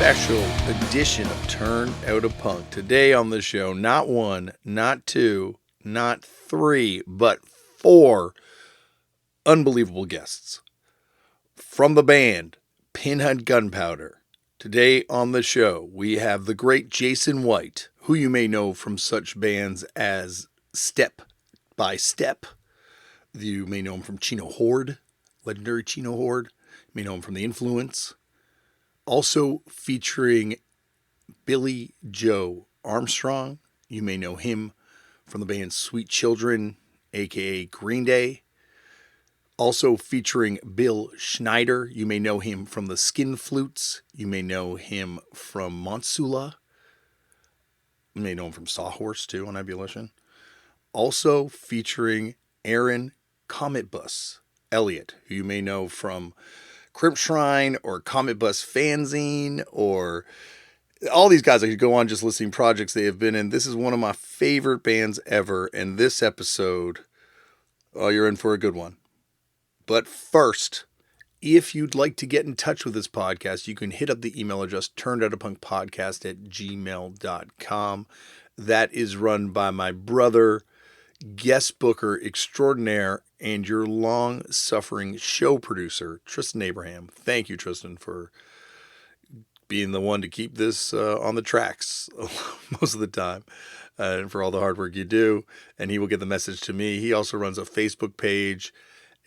special edition of Turn Out a Punk. Today on the show, not one, not two, not three, but four unbelievable guests from the band Pinhead Gunpowder. Today on the show, we have the great Jason White, who you may know from such bands as Step by Step. You may know him from Chino Horde, legendary Chino Horde. You may know him from The Influence. Also featuring Billie Joe Armstrong. You may know him from the band Sweet Children, aka Green Day. Also featuring Bill Schneider. You may know him from the Skin Flutes. You may know him from Monsula. You may know him from Sawhorse too on Ebullition. Also featuring Aaron Cometbus Elliot, who you may know from Crimpshrine or Cometbus fanzine, or all these guys I could go on just listing projects they have been in. This is one of my favorite bands ever, and this episode, oh, you're in for a good one. But first, if you'd like to get in touch with this podcast, you can hit up the email address turnedoutapunkpodcast@gmail.com. That is run by my brother, guest booker extraordinaire, and your long-suffering show producer, Tristan Abraham. Thank you, Tristan, for being the one to keep this on the tracks most of the time, and for all the hard work you do. And he will get the message to me. He also runs a Facebook page,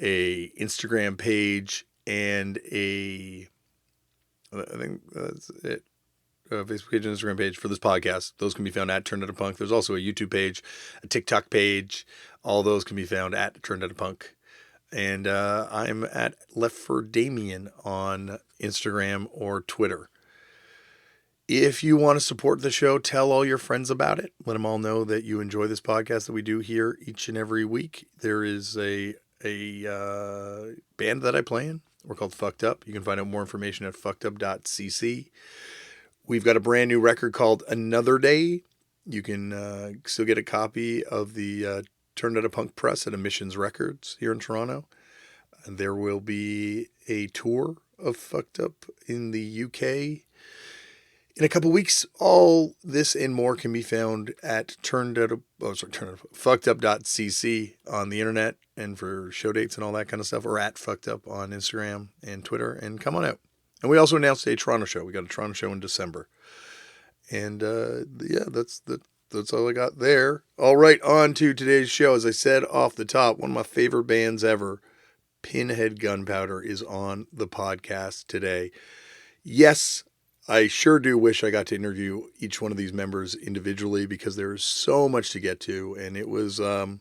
a Instagram page, and I think that's it. Facebook page and Instagram page for this podcast. Those can be found at Turned Out a Punk. There's also a YouTube page, a TikTok page. All those can be found at Turned Out a Punk. And I'm at Left for Damian on Instagram or Twitter. If you want to support the show, tell all your friends about it. Let them all know that you enjoy this podcast that we do here each and every week. There is a band that I play in. We're called Fucked Up. You can find out more information at fuckedup.cc. We've got a brand new record called Another Day. You can still get a copy of the Turned Out a Punk press at Emissions Records here in Toronto. And there will be a tour of Fucked Up in the UK in a couple weeks. All this and more can be found at fuckedup.cc on the internet, and for show dates and all that kind of stuff, or at Fucked Up on Instagram and Twitter. And come on out. And we also announced a Toronto show. We got a Toronto show in December. And that's all I got there. All right, on to today's show. As I said off the top, one of my favorite bands ever, Pinhead Gunpowder, is on the podcast today. Yes, I sure do wish I got to interview each one of these members individually, because there is so much to get to, and it was kind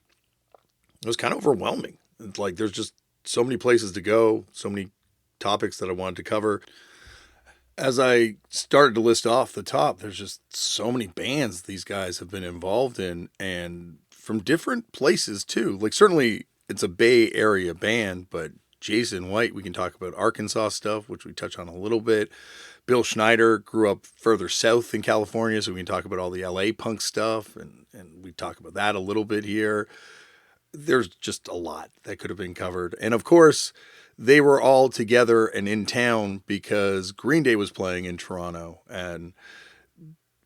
of overwhelming. It's like there's just so many places to go, so many topics that I wanted to cover. As I started to list off the top, there's just so many bands these guys have been involved in, and from different places too. Like, certainly it's a Bay Area band, but Jason White, we can talk about Arkansas stuff, which we touch on a little bit. Bill Schneider grew up further south in California, so we can talk about all the LA punk stuff, and we talk about that a little bit here. There's just a lot that could have been covered. And of course, they were all together and in town because Green Day was playing in Toronto, and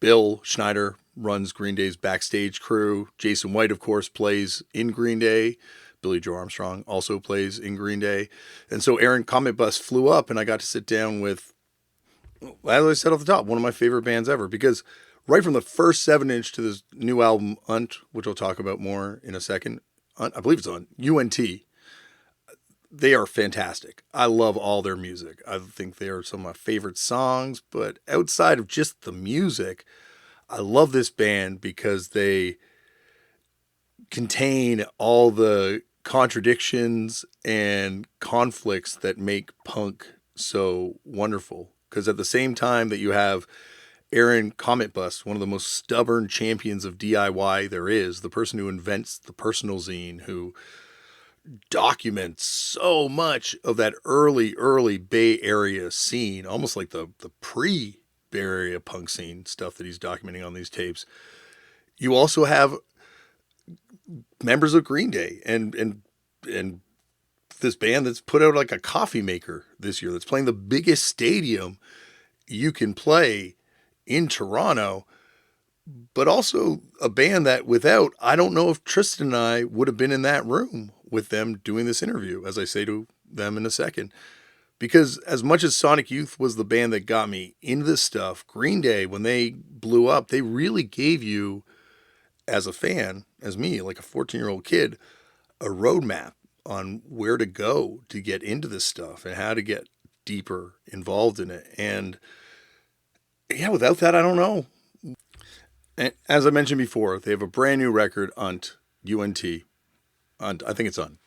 Bill Schneider runs Green Day's backstage crew. Jason White, of course, plays in Green Day. Billie Joe Armstrong also plays in Green Day. And so Aaron Cometbus flew up, and I got to sit down with, as I said off the top, one of my favorite bands ever, because right from the first 7-inch to this new album, Unt, which I'll talk about more in a second, I believe it's on UNT, they are fantastic. I love all their music. I think they are some of my favorite songs, but outside of just the music, I love this band because they contain all the contradictions and conflicts that make punk so wonderful. Because at the same time that you have Aaron Cometbus, one of the most stubborn champions of DIY there is, the person who invents the personal zine, who documents so much of that early Bay Area scene, almost like the pre-Bay Area punk scene stuff that he's documenting on these tapes. You also have members of Green Day and this band that's put out like a coffee maker this year, that's playing the biggest stadium you can play in Toronto, but also a band that without, I don't know if Tristan and I would have been in that room with them doing this interview, as I say to them in a second. Because as much as Sonic Youth was the band that got me into this stuff, Green Day, when they blew up, they really gave you, as a fan, as me, like a 14-year-old kid, a roadmap on where to go to get into this stuff and how to get deeper involved in it. And yeah, without that, I don't know. And as I mentioned before, they have a brand new record, UNT, UNT. UNT, I think it's UNT.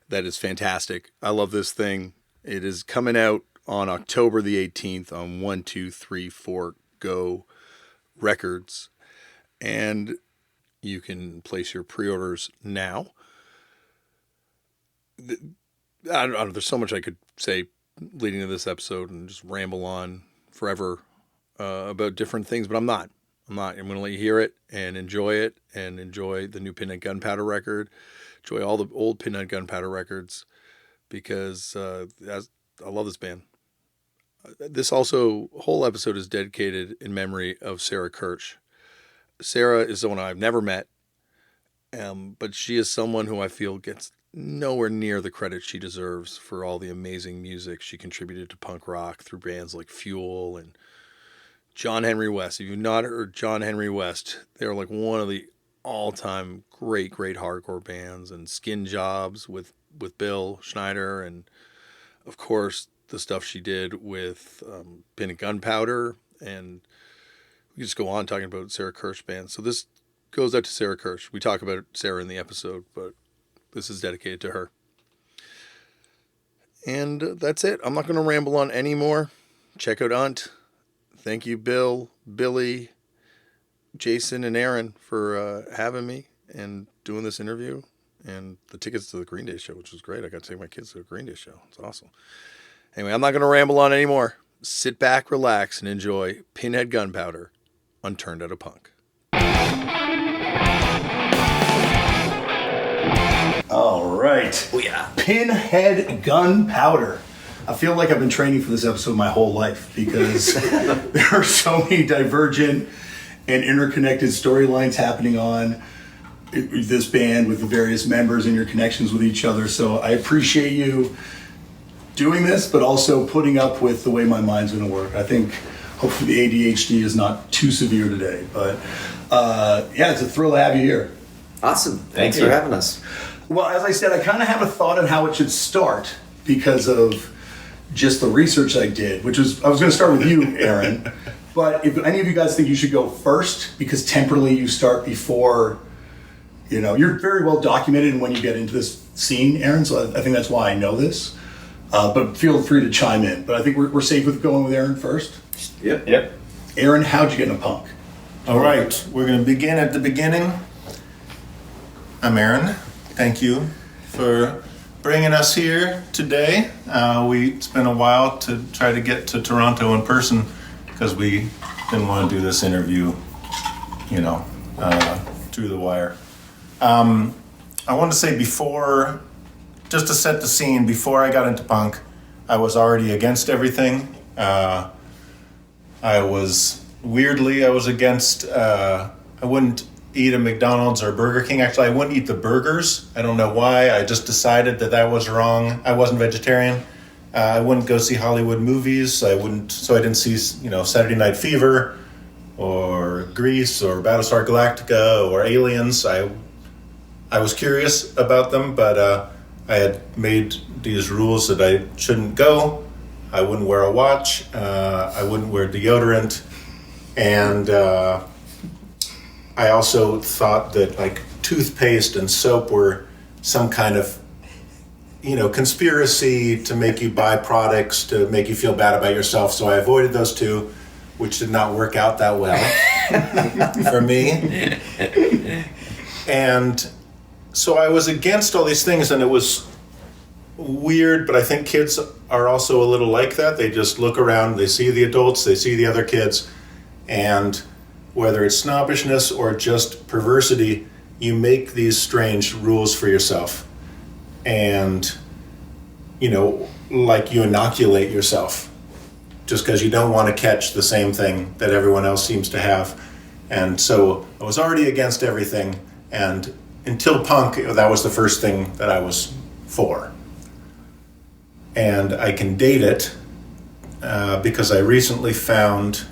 That is fantastic. I love this thing. It is coming out on October the 18th on 1234 Go Records. And you can place your pre-orders now. I don't know, there's so much I could say leading to this episode and just ramble on forever about different things, but I'm not. I'm going to let you hear it and enjoy the new Pinhead Gunpowder record. Enjoy all the old Pinhead Gunpowder records, because I love this band. This whole episode is dedicated in memory of Sarah Kirsch. Sarah is someone I've never met, but she is someone who I feel gets nowhere near the credit she deserves for all the amazing music she contributed to punk rock through bands like Fuel and John Henry West. If you've not heard John Henry West, they're like one of the all-time great hardcore bands, and Skin Jobs with Bill Schneider, and of course the stuff she did with Pinhead Gunpowder, and we just go on talking about Sarah Kirsch bands. So this goes out to Sarah Kirsch. We talk about Sarah in the episode, but this is dedicated to her. And that's it. I'm not going to ramble on anymore. Check out UNT. Thank you, Bill, Billy, Jason, and Aaron for having me and doing this interview, and the tickets to the Green Day show, which was great. I got to take my kids to the Green Day show. It's awesome. Anyway, I'm not going to ramble on anymore. Sit back, relax, and enjoy Pinhead Gunpowder on Turned Out a Punk. All right. Oh, yeah. Pinhead Gunpowder. I feel like I've been training for this episode my whole life, because there are so many divergent and interconnected storylines happening on this band with the various members and your connections with each other. So I appreciate you doing this, but also putting up with the way my mind's going to work. I think hopefully the ADHD is not too severe today. But yeah, it's a thrill to have you here. Awesome. Thanks for having us. Well, as I said, I kind of have a thought on how it should start because of just the research I did, I was going to start with you, Aaron. But if any of you guys think you should go first, because temporally you start before, you're very well documented in when you get into this scene, Aaron, so I think that's why I know this. But feel free to chime in. But I think we're safe with going with Aaron first. Yep. Aaron, how'd you get into punk? All right, we're going to begin at the beginning. I'm Aaron. Thank you for bringing us here today. It's been a while to try to get to Toronto in person because we didn't want to do this interview, through the wire. I want to say before, just to set the scene, before I got into punk, I was already against everything. I was against, I wouldn't eat a McDonald's or Burger King. Actually, I wouldn't eat the burgers. I don't know why. I just decided that was wrong. I wasn't vegetarian. I wouldn't go see Hollywood movies. So I didn't see, Saturday Night Fever or Grease or Battlestar Galactica or Aliens. I was curious about them, but I had made these rules that I shouldn't go. I wouldn't wear a watch. I wouldn't wear deodorant. And I also thought that like toothpaste and soap were some kind of, conspiracy to make you buy products to make you feel bad about yourself. So I avoided those two, which did not work out that well for me. And so I was against all these things, and it was weird, but I think kids are also a little like that. They just look around, they see the adults, they see the other kids, and whether it's snobbishness or just perversity, you make these strange rules for yourself. And, like you inoculate yourself. just because you don't want to catch the same thing that everyone else seems to have. And so I was already against everything, and until punk, that was the first thing that I was for. And I can date it because I recently found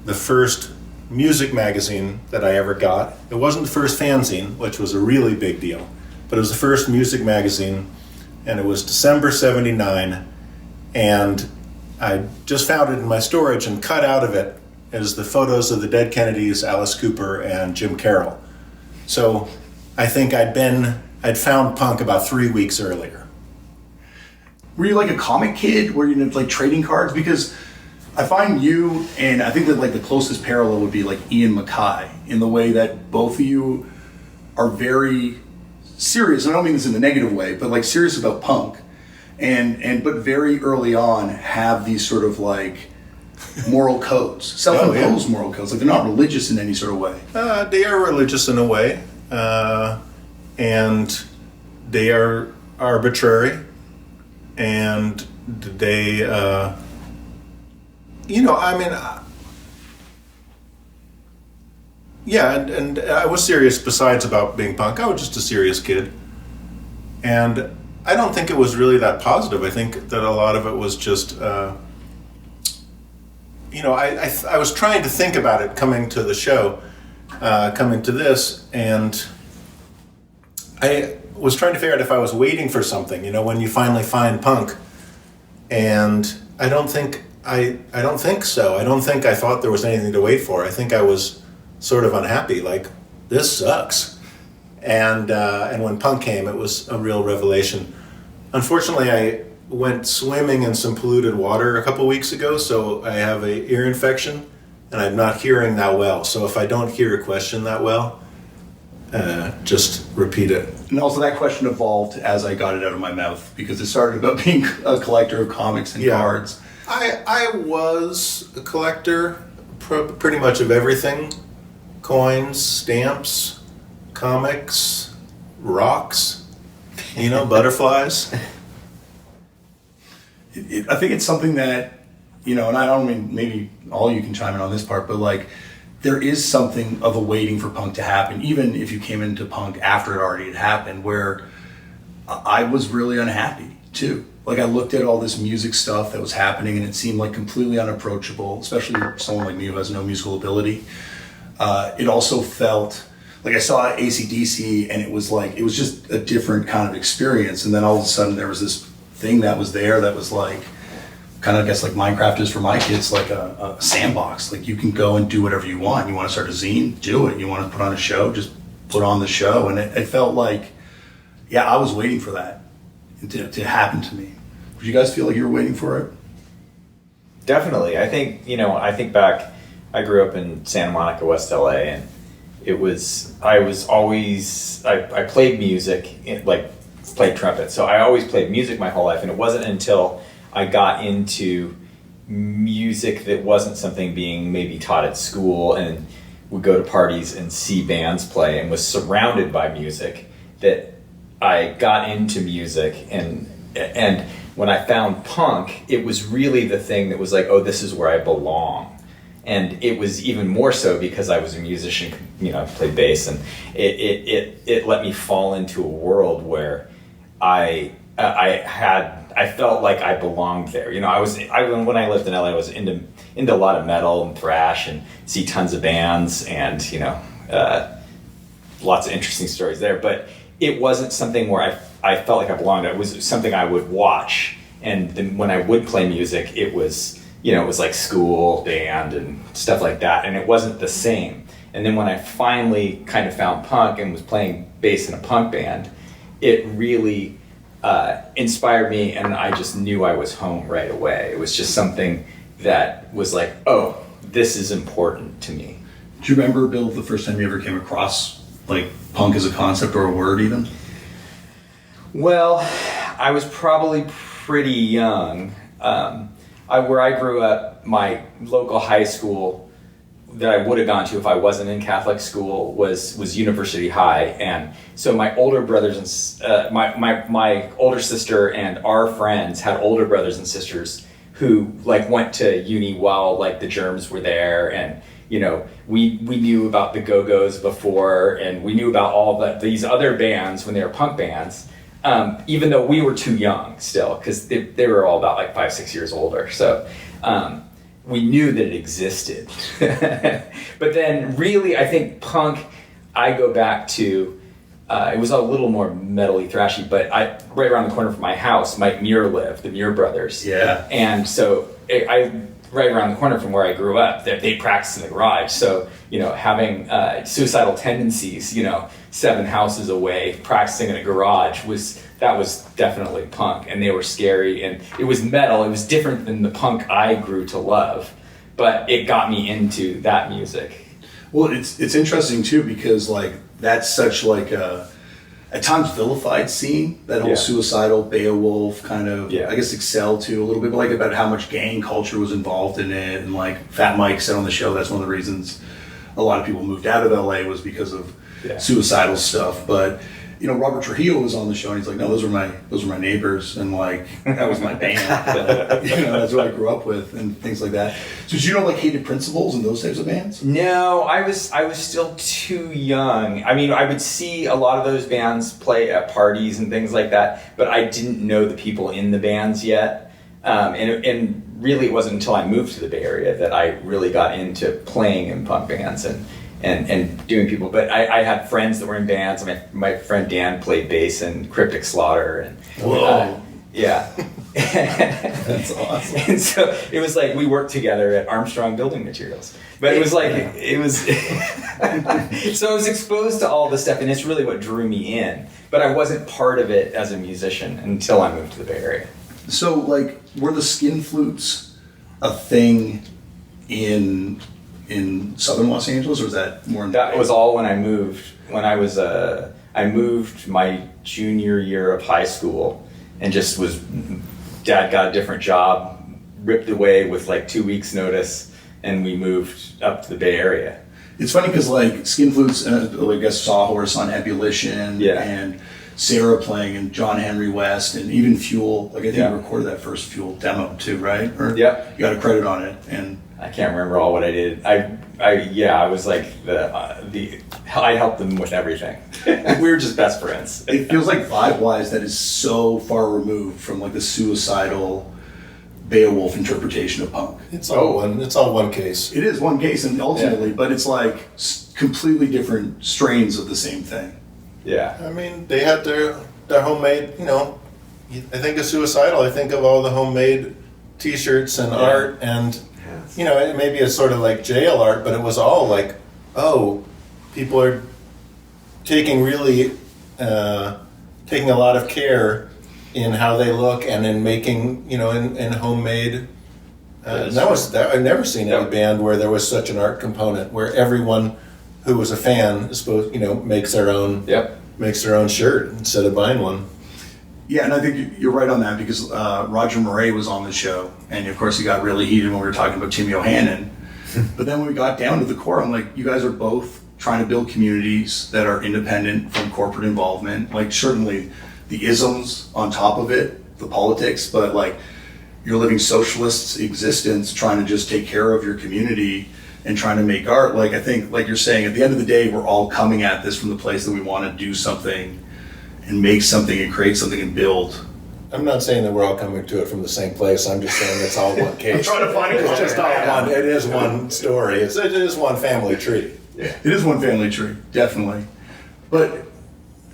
the first music magazine that I ever got. It wasn't the first fanzine, which was a really big deal, but it was the first music magazine, and it was December 79, and I just found it in my storage, and cut out of it is the photos of the Dead Kennedys, Alice Cooper, and Jim Carroll. So I think I'd found punk about 3 weeks earlier. Were you like a comic kid? Were you into like trading cards? Because I find you, and I think that like the closest parallel would be like Ian MacKaye, in the way that both of you are very serious. I don't mean this in a negative way, but like serious about punk. But very early on have these sort of like moral codes, self-imposed moral codes. Like they're not religious in any sort of way. They are religious in a way, and they are arbitrary, and they, and I was serious besides about being punk. I was just a serious kid, and I don't think it was really that positive. I think that a lot of it was just, I was trying to think about it coming to the show, coming to this, and I was trying to figure out if I was waiting for something, when you finally find punk. And I don't think so. I don't think I thought there was anything to wait for. I think I was sort of unhappy, like, this sucks. And when punk came, it was a real revelation. Unfortunately, I went swimming in some polluted water a couple weeks ago, so I have an ear infection, and I'm not hearing that well. So if I don't hear a question that well, just repeat it. And also that question evolved as I got it out of my mouth, because it started about being a collector of comics and cards. I was a collector pretty much of everything. Coins, stamps, comics, rocks, butterflies. I think it's something that, and I don't mean, maybe all you can chime in on this part, but like, there is something of a waiting for punk to happen, even if you came into punk after it already had happened, where I was really unhappy too. Like I looked at all this music stuff that was happening and it seemed like completely unapproachable, especially someone like me who has no musical ability. It also felt like I saw AC/DC and it was just a different kind of experience. And then all of a sudden there was this thing that was there that was like, kind of, I guess, like Minecraft is for my kids, like a sandbox. Like you can go and do whatever you want. You want to start a zine, do it. You want to put on a show, just put on the show. And it felt like, I was waiting for that to happen to me. Did you guys feel like you were waiting for it? Definitely. I think back, I grew up in Santa Monica, West LA, and I played music, played trumpet. So I always played music my whole life, and it wasn't until I got into music that wasn't something being maybe taught at school and would go to parties and see bands play and was surrounded by music that I got into music. And when I found punk, it was really the thing that was like, oh, this is where I belong. And it was even more so because I was a musician, I played bass, and it let me fall into a world where I felt like I belonged there. When I lived in LA, I was into a lot of metal and thrash and see tons of bands and, lots of interesting stories there. But it wasn't something where I felt like I belonged. It was something I would watch. And then when I would play music, it was, it was like school, band and stuff like that. And it wasn't the same. And then when I finally kind of found punk and was playing bass in a punk band, it really inspired me, and I just knew I was home right away. It was just something that was like, oh, this is important to me. Do you remember, Bill, the first time you ever came across like punk as a concept or a word even? Well, I was probably pretty young. Where I grew up, my local high school that I would have gone to if I wasn't in Catholic school was University High, and so my older brothers and my older sister and our friends had older brothers and sisters who like went to uni while like the Germs were there, and you know, we knew about the Go-Go's before, and we knew about all these other bands when they were punk bands, even though we were too young still, because they were all about like 5-6 years older. So we knew that it existed. But then really, I think punk, I go back to, it was a little more metal-y, thrashy, but right around the corner from my house, Mike Muir lived, the Muir brothers. Yeah. And so right around the corner from where I grew up, they practiced in the garage. So, you know, having suicidal tendencies, you know, 7 houses away, practicing in a garage was definitely punk, and they were scary, and it was metal. It was different than the punk I grew to love, but it got me into that music. Well, it's interesting too, because like that's such like a at times vilified scene, that whole suicidal Beowulf kind of, I guess Excel too a little bit, but like about how much gang culture was involved in it. And like Fat Mike said on the show, that's one of the reasons a lot of people moved out of LA was because of suicidal stuff. But you know, Robert Trujillo was on the show and he's like, no, those were my neighbors, and like that was my band. You know, that's what I grew up with and things like that. So did you know like Hated Principles and those types of bands? No, I was still too young. I mean, I would see a lot of those bands play at parties and things like that, but I didn't know the people in the bands yet. And really it wasn't until I moved to the Bay Area that I really got into playing in punk bands and doing people. But I had friends that were in bands. My friend Dan played bass in Cryptic Slaughter. And Whoa. Yeah. That's awesome. And so it was like we worked together at Armstrong Building Materials. But it was like, it was, so I was exposed to all this stuff, and it's really what drew me in. But I wasn't part of it as a musician until I moved to the Bay Area. So like, were the skin flutes a thing in southern Los Angeles, or was that more in the That Bay? was all when I moved. When I was, I moved my junior year of high school, and just was, Dad got a different job, ripped away with like 2 weeks notice, and we moved up to the Bay Area. It's funny because like skin flutes, I guess Sawhorse on Ebullition, and Sarah playing, and John Henry West, and even Fuel. Like I think you recorded that first Fuel demo too, right? Or you got a credit on it, and I can't remember all what I did. I was like I helped them with everything. We were just best friends. It feels like vibe-wise that is so far removed from like the suicidal Beowulf interpretation of punk. It's all one case. It is one case, and ultimately, but it's like completely different strains of the same thing. Yeah. I mean, they had their homemade, you know, I think of Suicidal, I think of all the homemade t-shirts and art, and, you know, maybe it's sort of like jail art, but it was all like, oh, people are taking a lot of care in how they look and in making, you know, in homemade. I've never seen any band where there was such an art component, where everyone who was a fan is supposed, you know, makes their own shirt instead of buying one. Yeah, and I think you're right on that, because Roger Murray was on the show, and of course he got really heated when we were talking about Tim Yohannan. But then when we got down to the core, I'm like, you guys are both trying to build communities that are independent from corporate involvement. Like certainly the isms on top of it, the politics, but like you're living socialist existence, trying to just take care of your community and trying to make art. Like I think, like you're saying, at the end of the day, we're all coming at this from the place that we want to do something and make something and create something and build. I'm not saying that we're all coming to it from the same place. I'm just saying it's all one case. I'm trying to find it. It's just all one. It is one story. It is one family tree. Yeah. It is one family tree, definitely. But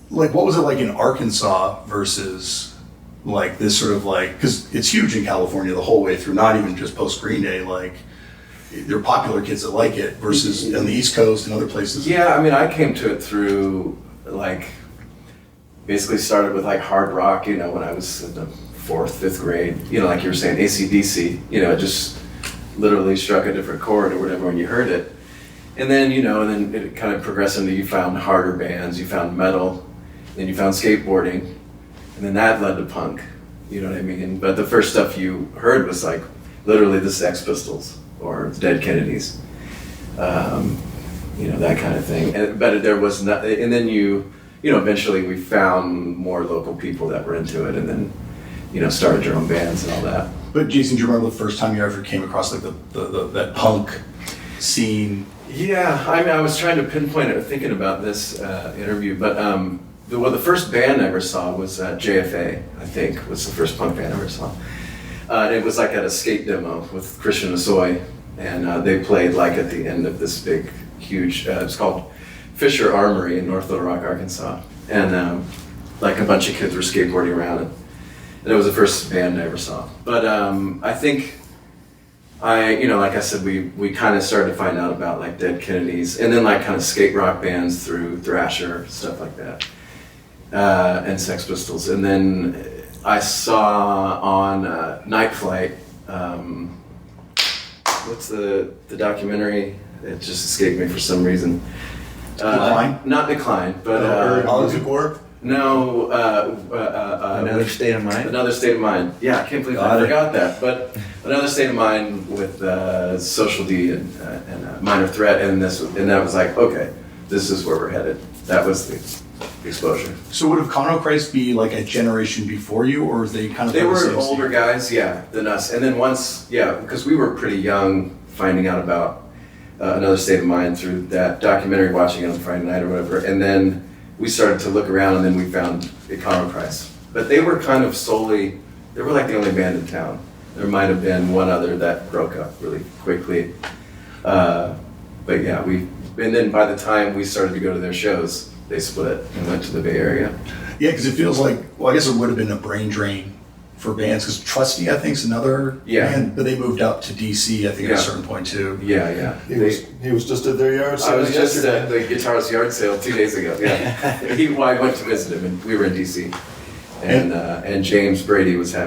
like, what was it like in Arkansas versus like this sort of like, because it's huge in California the whole way through, not even just post Green Day, like there are popular kids that like it versus on the East Coast and other places. Yeah, I mean, I came to it through like, basically started with like hard rock, you know, when I was in the 4th, 5th grade, you know, like you were saying, AC/DC, you know, it just literally struck a different chord or whatever when you heard it. And then, you know, and then it kind of progressed into, you found harder bands, you found metal, then you found skateboarding, and then that led to punk, you know what I mean? But the first stuff you heard was like literally the Sex Pistols or the Dead Kennedys, you know, that kind of thing. But there was not, and then you know, eventually we found more local people that were into it, and then, you know, started your own bands and all that. But Jason, do you remember the first time you ever came across like that punk scene? Yeah, I mean, I was trying to pinpoint it, thinking about this interview, but the first band I ever saw was JFA, I think, was the first punk band I ever saw. And it was like at a skate demo with Christian Asoy, and they played like at the end of this big, huge, it's called Fisher Armory in North Little Rock, Arkansas. And like a bunch of kids were skateboarding around it. And it was the first band I ever saw. But I think like I said, we kind of started to find out about like Dead Kennedys, and then like kind of skate rock bands through Thrasher, stuff like that, and Sex Pistols. And then I saw on Night Flight, what's the documentary? It just escaped me for some reason. Decline? Not Decline, but All is War? no. Another State of Mind? Another State of Mind. Yeah, I can't believe I forgot that. But Another State of Mind with Social D and Minor Threat, and that was like, okay, this is where we're headed. That was the exposure. So would have Cono Christ be like a generation before you, or they kind of? They were older guys, yeah, than us. And then once, because we were pretty young, finding out about Another State of Mind through that documentary, watching it on Friday night or whatever, and then we started to look around, and then we found Cono Christ. But they were kind of they were like the only band in town. There might have been one other that broke up really quickly. But yeah, and then by the time we started to go to their shows, they split and went to the Bay Area. Yeah, because it feels like, well, I guess it would have been a brain drain for bands, because Trusty, I think, is another band, but they moved up to DC, I think, at a certain point too. Yeah. He was just at their yard sale. I was just at the guitarist yard sale 2 days ago. Yeah, I went to visit him, and we were in DC. And James Brady was I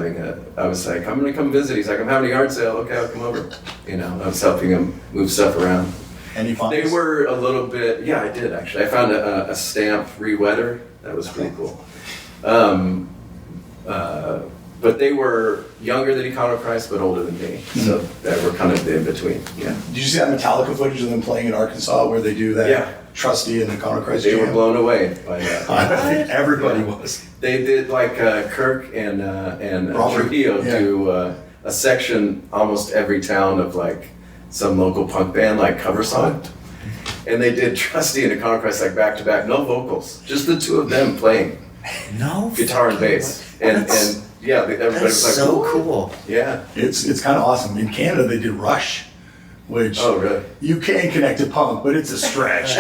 was like, I'm gonna come visit. He's like, I'm having a yard sale. Okay, I'll come over. I was helping him move stuff around. Any finds? They were a little bit, yeah, I did actually. I found a stamp re-wetter. That was pretty cool. But they were younger than Econo Christ, but older than me. So they were kind of the in-between, yeah. Did you see that Metallica footage of them playing in Arkansas where they do that? Yeah. Trusty and Econo Christ They jam? were blown away by that. I think everybody was. They did like Kirk and Robert, Trujillo do a section almost every town of like some local punk band, like cover song. And they did Trusty and Econo Christ like back to back, no vocals, just the two of them playing No guitar and bass. And yeah, everybody was like, so "Whoa." cool. Yeah. It's kind of awesome. In Canada, they did Rush, which Really? you can connect to punk, but it's a stretch.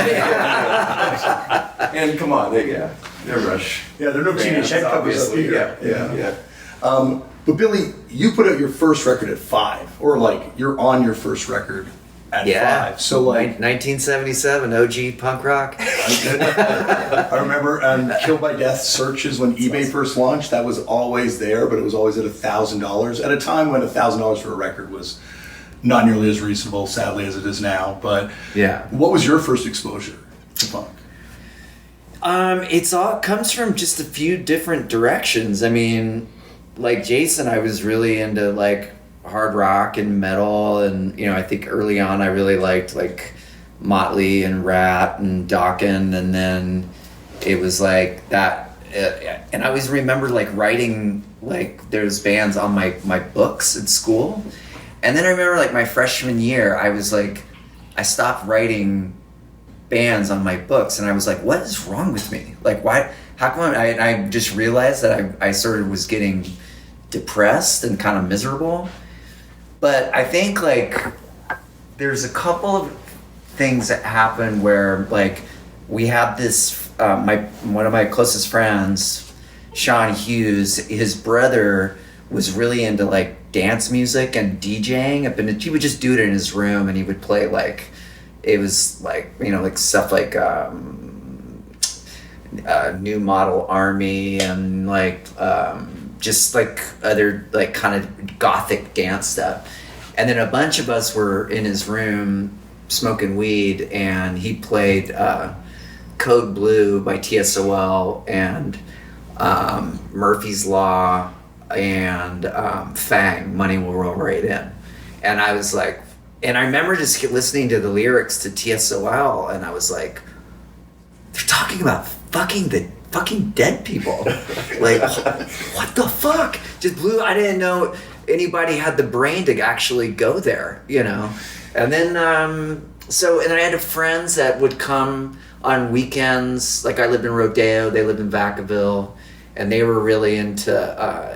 And come on, they're Rush. Yeah, there are no Teenage Head covers up obviously. here. Yeah. But Billy, you put out your first record at 5, or like you're on your first record at 5. So like 1977 OG punk rock. I remember Kill by Death searches when eBay first launched. That was always there, but it was always at $1,000 at a time when $1,000 for a record was not nearly as reasonable, sadly, as it is now. But Yeah. what was your first exposure to punk? It's all comes from just a few different directions. I mean, like Jason, I was really into like hard rock and metal, and I think early on I really liked like Motley and Rat and Dokken, and then it was like that. And I always remember like writing like there's bands on my books at school, and then I remember like my freshman year I stopped writing bands on my books, and I was like, what is wrong with me? Like, why? How come I just realized that I sort of was getting depressed and kind of miserable. But I think like there's a couple of things that happened where like we had this one of my closest friends, Sean Hughes, his brother was really into like dance music and DJing, and he would just do it in his room, and he would play like it was like like stuff like New Model Army and like just like other like kind of gothic dance stuff. And then a bunch of us were in his room smoking weed, and he played Code Blue by TSOL and Murphy's Law and Fang, Money Will Roll Right In. And I was like, and I remember just listening to the lyrics to TSOL, and I was like, they're talking about fucking dead people. Like, what the fuck? Just blew. I didn't know. anybody had the brain to actually go there, you know. And then and I had friends that would come on weekends. Like I lived in Rodeo, they lived in Vacaville, and they were really into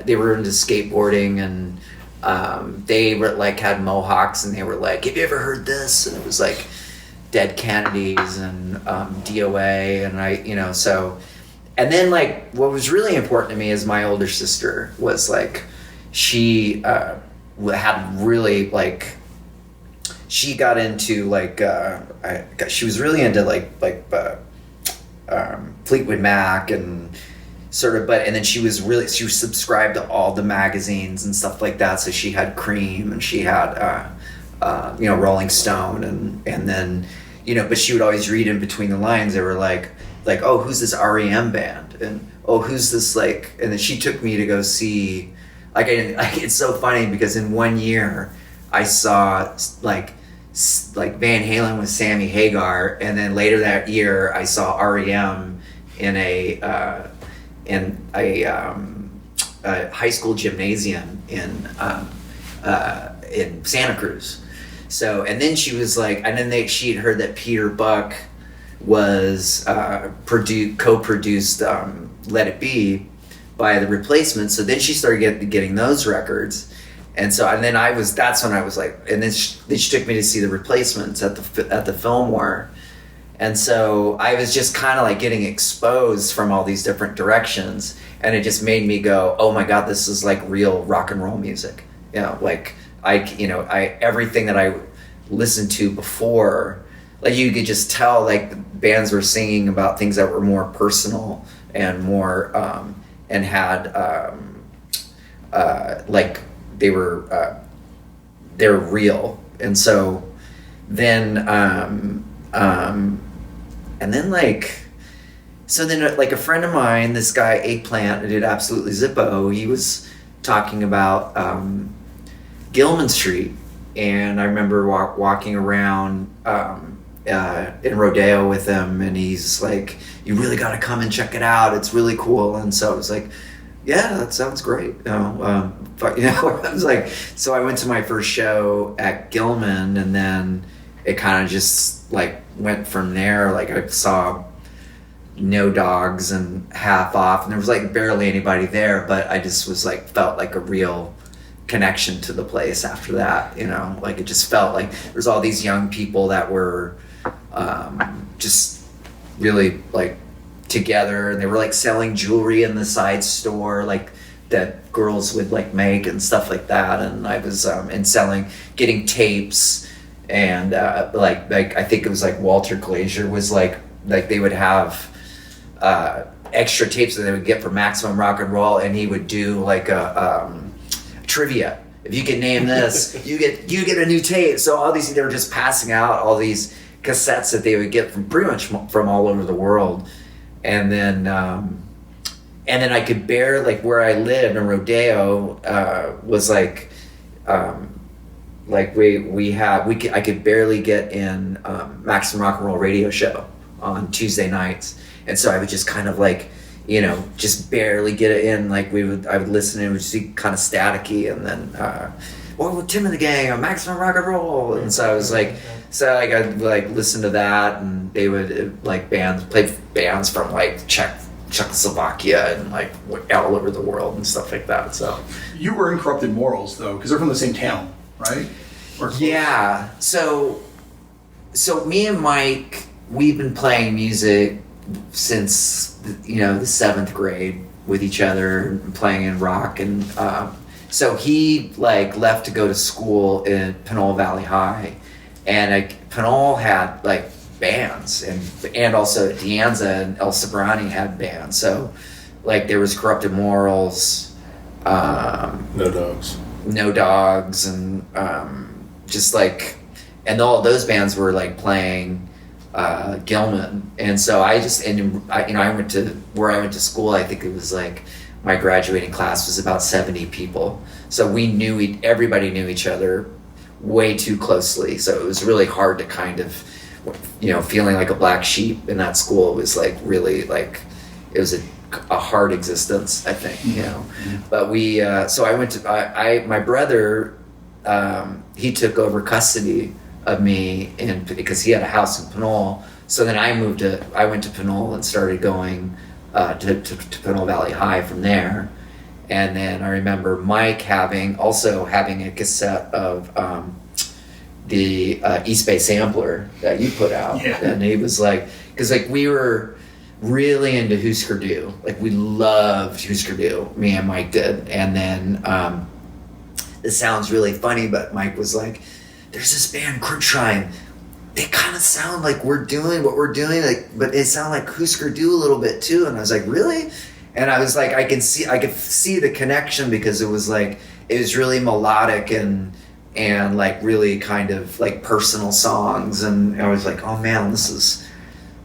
skateboarding, and they were like had mohawks, and they were like, have you ever heard this? And it was like Dead Kennedys and DOA, and I, you know, so. And then like what was really important to me is my older sister was like, she had really like, she got into like she was really into like Fleetwood Mac and sort of, and then she was subscribed to all the magazines and stuff like that. So she had Cream, and she had you know, Rolling Stone, and then, you know, but she would always read in between the lines. They were like, oh, who's this REM band, and oh, who's this, like, and then she took me to go see, like, it's so funny because in 1 year I saw like Van Halen with Sammy Hagar, and then later that year I saw REM in a high school gymnasium in Santa Cruz. So, and then she was like, and then she had heard that Peter Buck was co-produced Let It Be by The Replacements. So then she started getting those records. And so, and then that's when I was like, and then she took me to see The Replacements at the Fillmore. And so I was just kind of like getting exposed from all these different directions. And it just made me go, oh my God, this is like real rock and roll music. You know, like everything that I listened to before, like you could just tell like bands were singing about things that were more personal and more, and had, like they were real. And so then, and then like, so then like a friend of mine, this guy Eggplant, who did Absolutely Zippo, he was talking about Gilman Street, and I remember walking around in Rodeo with him, and he's like, you really got to come and check it out, it's really cool. And so I was like, yeah, that sounds great. But you know, I was like, so I went to my first show at Gilman, and then it kind of just like went from there. Like I saw No Dogs and Half Off, and there was like barely anybody there, but I just was like, felt like a real connection to the place after that, you know, like it just felt like there's all these young people that were just really like together, and they were like selling jewelry in the side store like that girls would like make and stuff like that. And I was and getting tapes, and like I think it was like Walter Glazier was like they would have extra tapes that they would get for Maximum Rock and Roll, and he would do like a trivia. If you can name this, you get a new tape. So all these, they were just passing out all these cassettes that they would get from pretty much from all over the world. And then I could bear, like where I lived in Rodeo was like I could barely get in Maximum Rock and Roll radio show on Tuesday nights, and so I would just kind of like, you know, just barely get it in. Like I would listen, and it would just be kind of staticky, and then well, Tim and the Gang on Maximum Rock and Roll, and so I was like, I'd like listen to that, and they would like play bands from like Czechoslovakia and like all over the world and stuff like that. So you were in Corrupted Morals though, because they're from the same town, right? Yeah. So me and Mike, we've been playing music since the seventh grade with each other, and playing in rock, and so he like left to go to school in Pinole Valley High, and Pinole had like bands, and also De Anza and El Sobrani had bands. So like there was Corrupted Morals, No Dogs, and just like, and all those bands were like playing Gilman. And so I went to where I went to school. I think it was like my graduating class was about 70 people. So everybody knew each other way too closely. So it was really hard to kind of, feeling like a black sheep in that school was like really like, it was a hard existence, I think, you know. But we, so I went to, my brother, he took over custody of me because he had a house in Pinole. So then I went to Pinole and started going to Pinole Valley High from there. And then I remember Mike having a cassette of the East Bay Sampler that you put out. Yeah. And he was like, because like we were really into Husker Du. Like we loved Husker Du, me and Mike did. And then this sounds really funny, but Mike was like, there's this band Crimpshrine. They kind of sound like we're doing what we're doing, like, but they sound like Husker Du a little bit too. And I was like, really? And I was like, I could see the connection because it was really melodic and like really kind of like personal songs. And I was like, oh man, this is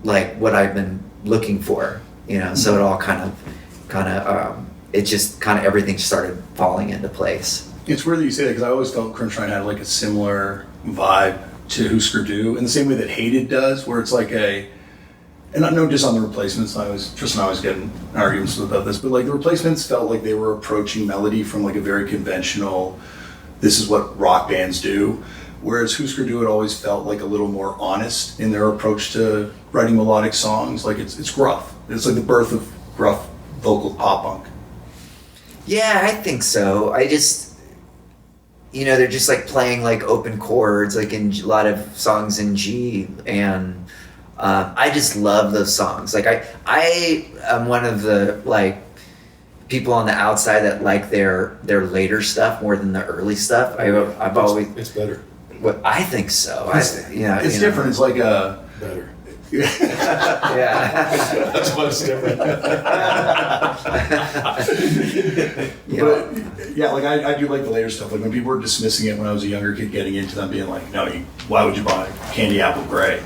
like what I've been looking for, you know? So it all it just kind of everything started falling into place. It's weird that you say that because I always felt Crimpshrine had like a similar vibe to Husker Du in the same way that Hated does, where it's like and not no diss on the Replacements. Tristan and I was getting arguments about this, but like the Replacements felt like they were approaching melody from like a very conventional, this is what rock bands do, whereas Husker Du had always felt like a little more honest in their approach to writing melodic songs. Like it's gruff. It's like the birth of gruff vocal pop punk. Yeah, I think so. I just, you know, they're just like playing like open chords, like in a lot of songs in G, and I just love those songs. Like I am one of the like people on the outside that like their later stuff more than the early stuff. I've always It's better. What I think so. It's different. It's like a Better. yeah. That's what's different. But yeah, like I do like the later stuff. Like when people were dismissing it when I was a younger kid, getting into them, being like, "No, why would you buy Candy Apple Gray?"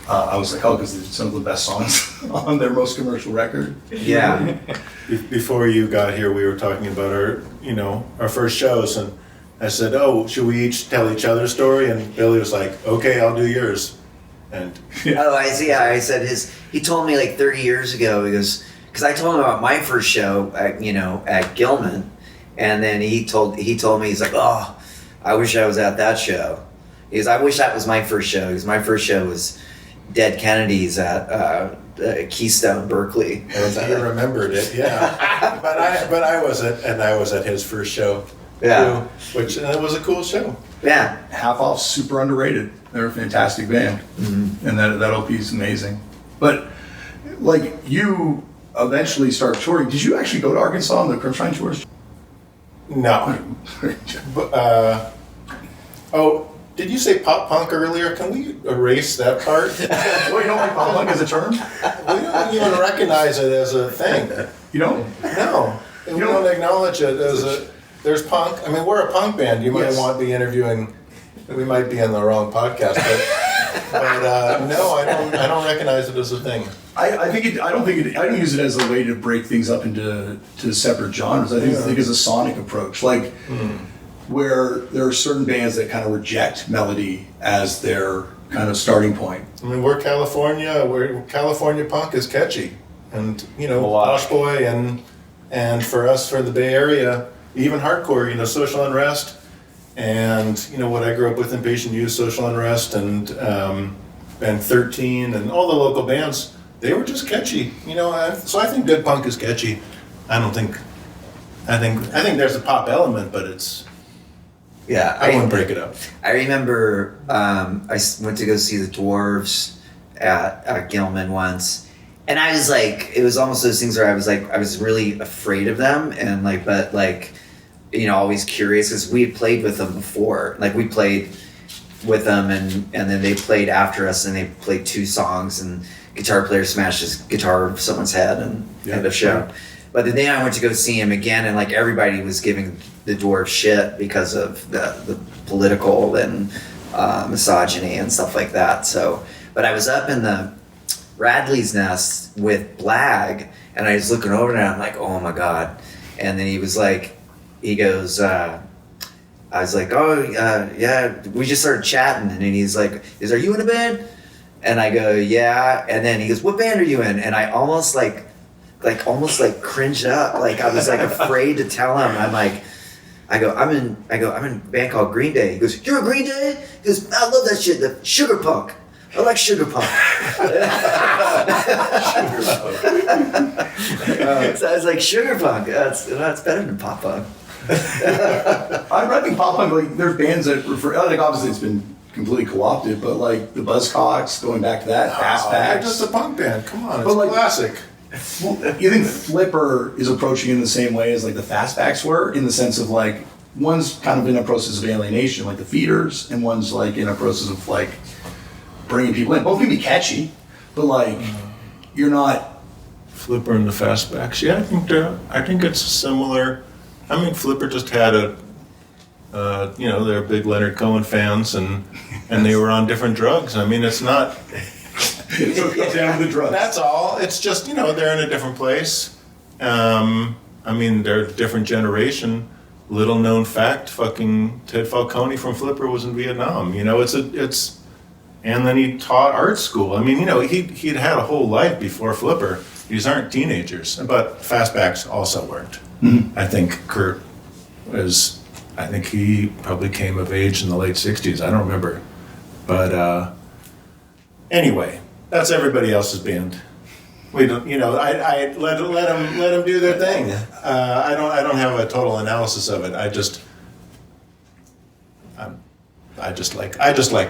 I was like, "Oh, because it's some of the best songs on their most commercial record." Yeah. Before you got here, we were talking about our first shows, and I said, "Oh, should we each tell each other a story?" And Billy was like, "Okay, I'll do yours." And Oh, I see. I said he told me like 30 years ago, he goes, because I told him about my first show at Gilman, and then he told me, he's like, oh, I wish I was at that show. He goes, I wish that was my first show, because my first show was Dead Kennedys at Keystone, Berkeley. you remembered it, yeah. but I wasn't, and I was at his first show. Yeah. Too, which it was a cool show. Yeah. Half Off's super underrated. They're a fantastic band, and that LP is amazing. But like you eventually start touring. Did you actually go to Arkansas on the Crimpshrine tours? No. Did you say pop punk earlier? Can we erase that part? Well, you don't like pop punk as a term? We don't even recognize it as a thing. You don't? No. We don't acknowledge it as there's punk. I mean, we're a punk band. You might Yes. want to be interviewing, we might be on the wrong podcast, but no, I don't recognize it as a thing. I don't use it as a way to break things up into separate genres. I think it's a sonic approach, like where there are certain bands that kind of reject melody as their kind of starting point. I mean, we're California punk is catchy, and Melodic. Posh Boy, and for us, for the Bay Area, even hardcore, Social Unrest, and what I grew up with, Impatient Youth, Social Unrest, and 13, and all the local bands, they were just catchy, so I think good punk is catchy. I think there's a pop element, but it's, Yeah. I wouldn't break it up. I remember I went to go see the Dwarves at Gilman once. And I was like, it was almost those things where I was really afraid of them, and always curious, because we had played with them before. Like we played with them, and then they played after us, and they played 2 songs, and guitar player smashed his guitar over someone's head and end of show. But then I went to go see him again, and everybody was giving the Dwarves shit because of the political and misogyny and stuff like that. So, but I was up in the Radley's Nest with Blag, and I was looking over there, and I'm like, oh my God. And then he goes, I was like, yeah, we just started chatting, and then he's like, are you in a band? And I go, yeah. And then he goes, what band are you in? And I almost like almost like cringed up. Like I was like afraid to tell him. I'm in a band called Green Day. He goes, "You're a Green Day?" He goes, "I love that shit. The sugar punk. I like sugar punk." So I was like, "Sugar punk. That's better than pop punk." I think pop punk, like, there's bands that refer, like, obviously it's been completely co-opted, but like the Buzzcocks, going back to that, Fastbacks. They're just a punk band. Come on, it's But, like, classic. You think Flipper is approaching in the same way as like the Fastbacks were, in the sense of like one's kind of in a process of alienation, like the Feeders, and one's like in a process of like bringing people in. Both can be catchy, but like you're not. Flipper and the Fastbacks. Yeah, I think it's similar. I mean, Flipper just had they're big Leonard Cohen fans, and they were on different drugs. I mean, it's not. So it comes down to the drugs. That's all. It's just, they're in a different place. I mean, they're a different generation. Little known fact, fucking Ted Falcone from Flipper was in Vietnam. And then he taught art school. I mean, he'd had a whole life before Flipper. These aren't teenagers, but Fastbacks also weren't. Mm-hmm. I think he probably came of age in the late 60s. I don't remember. But anyway, that's everybody else's band. We don't, I let them do their thing. I don't have a total analysis of it. I just like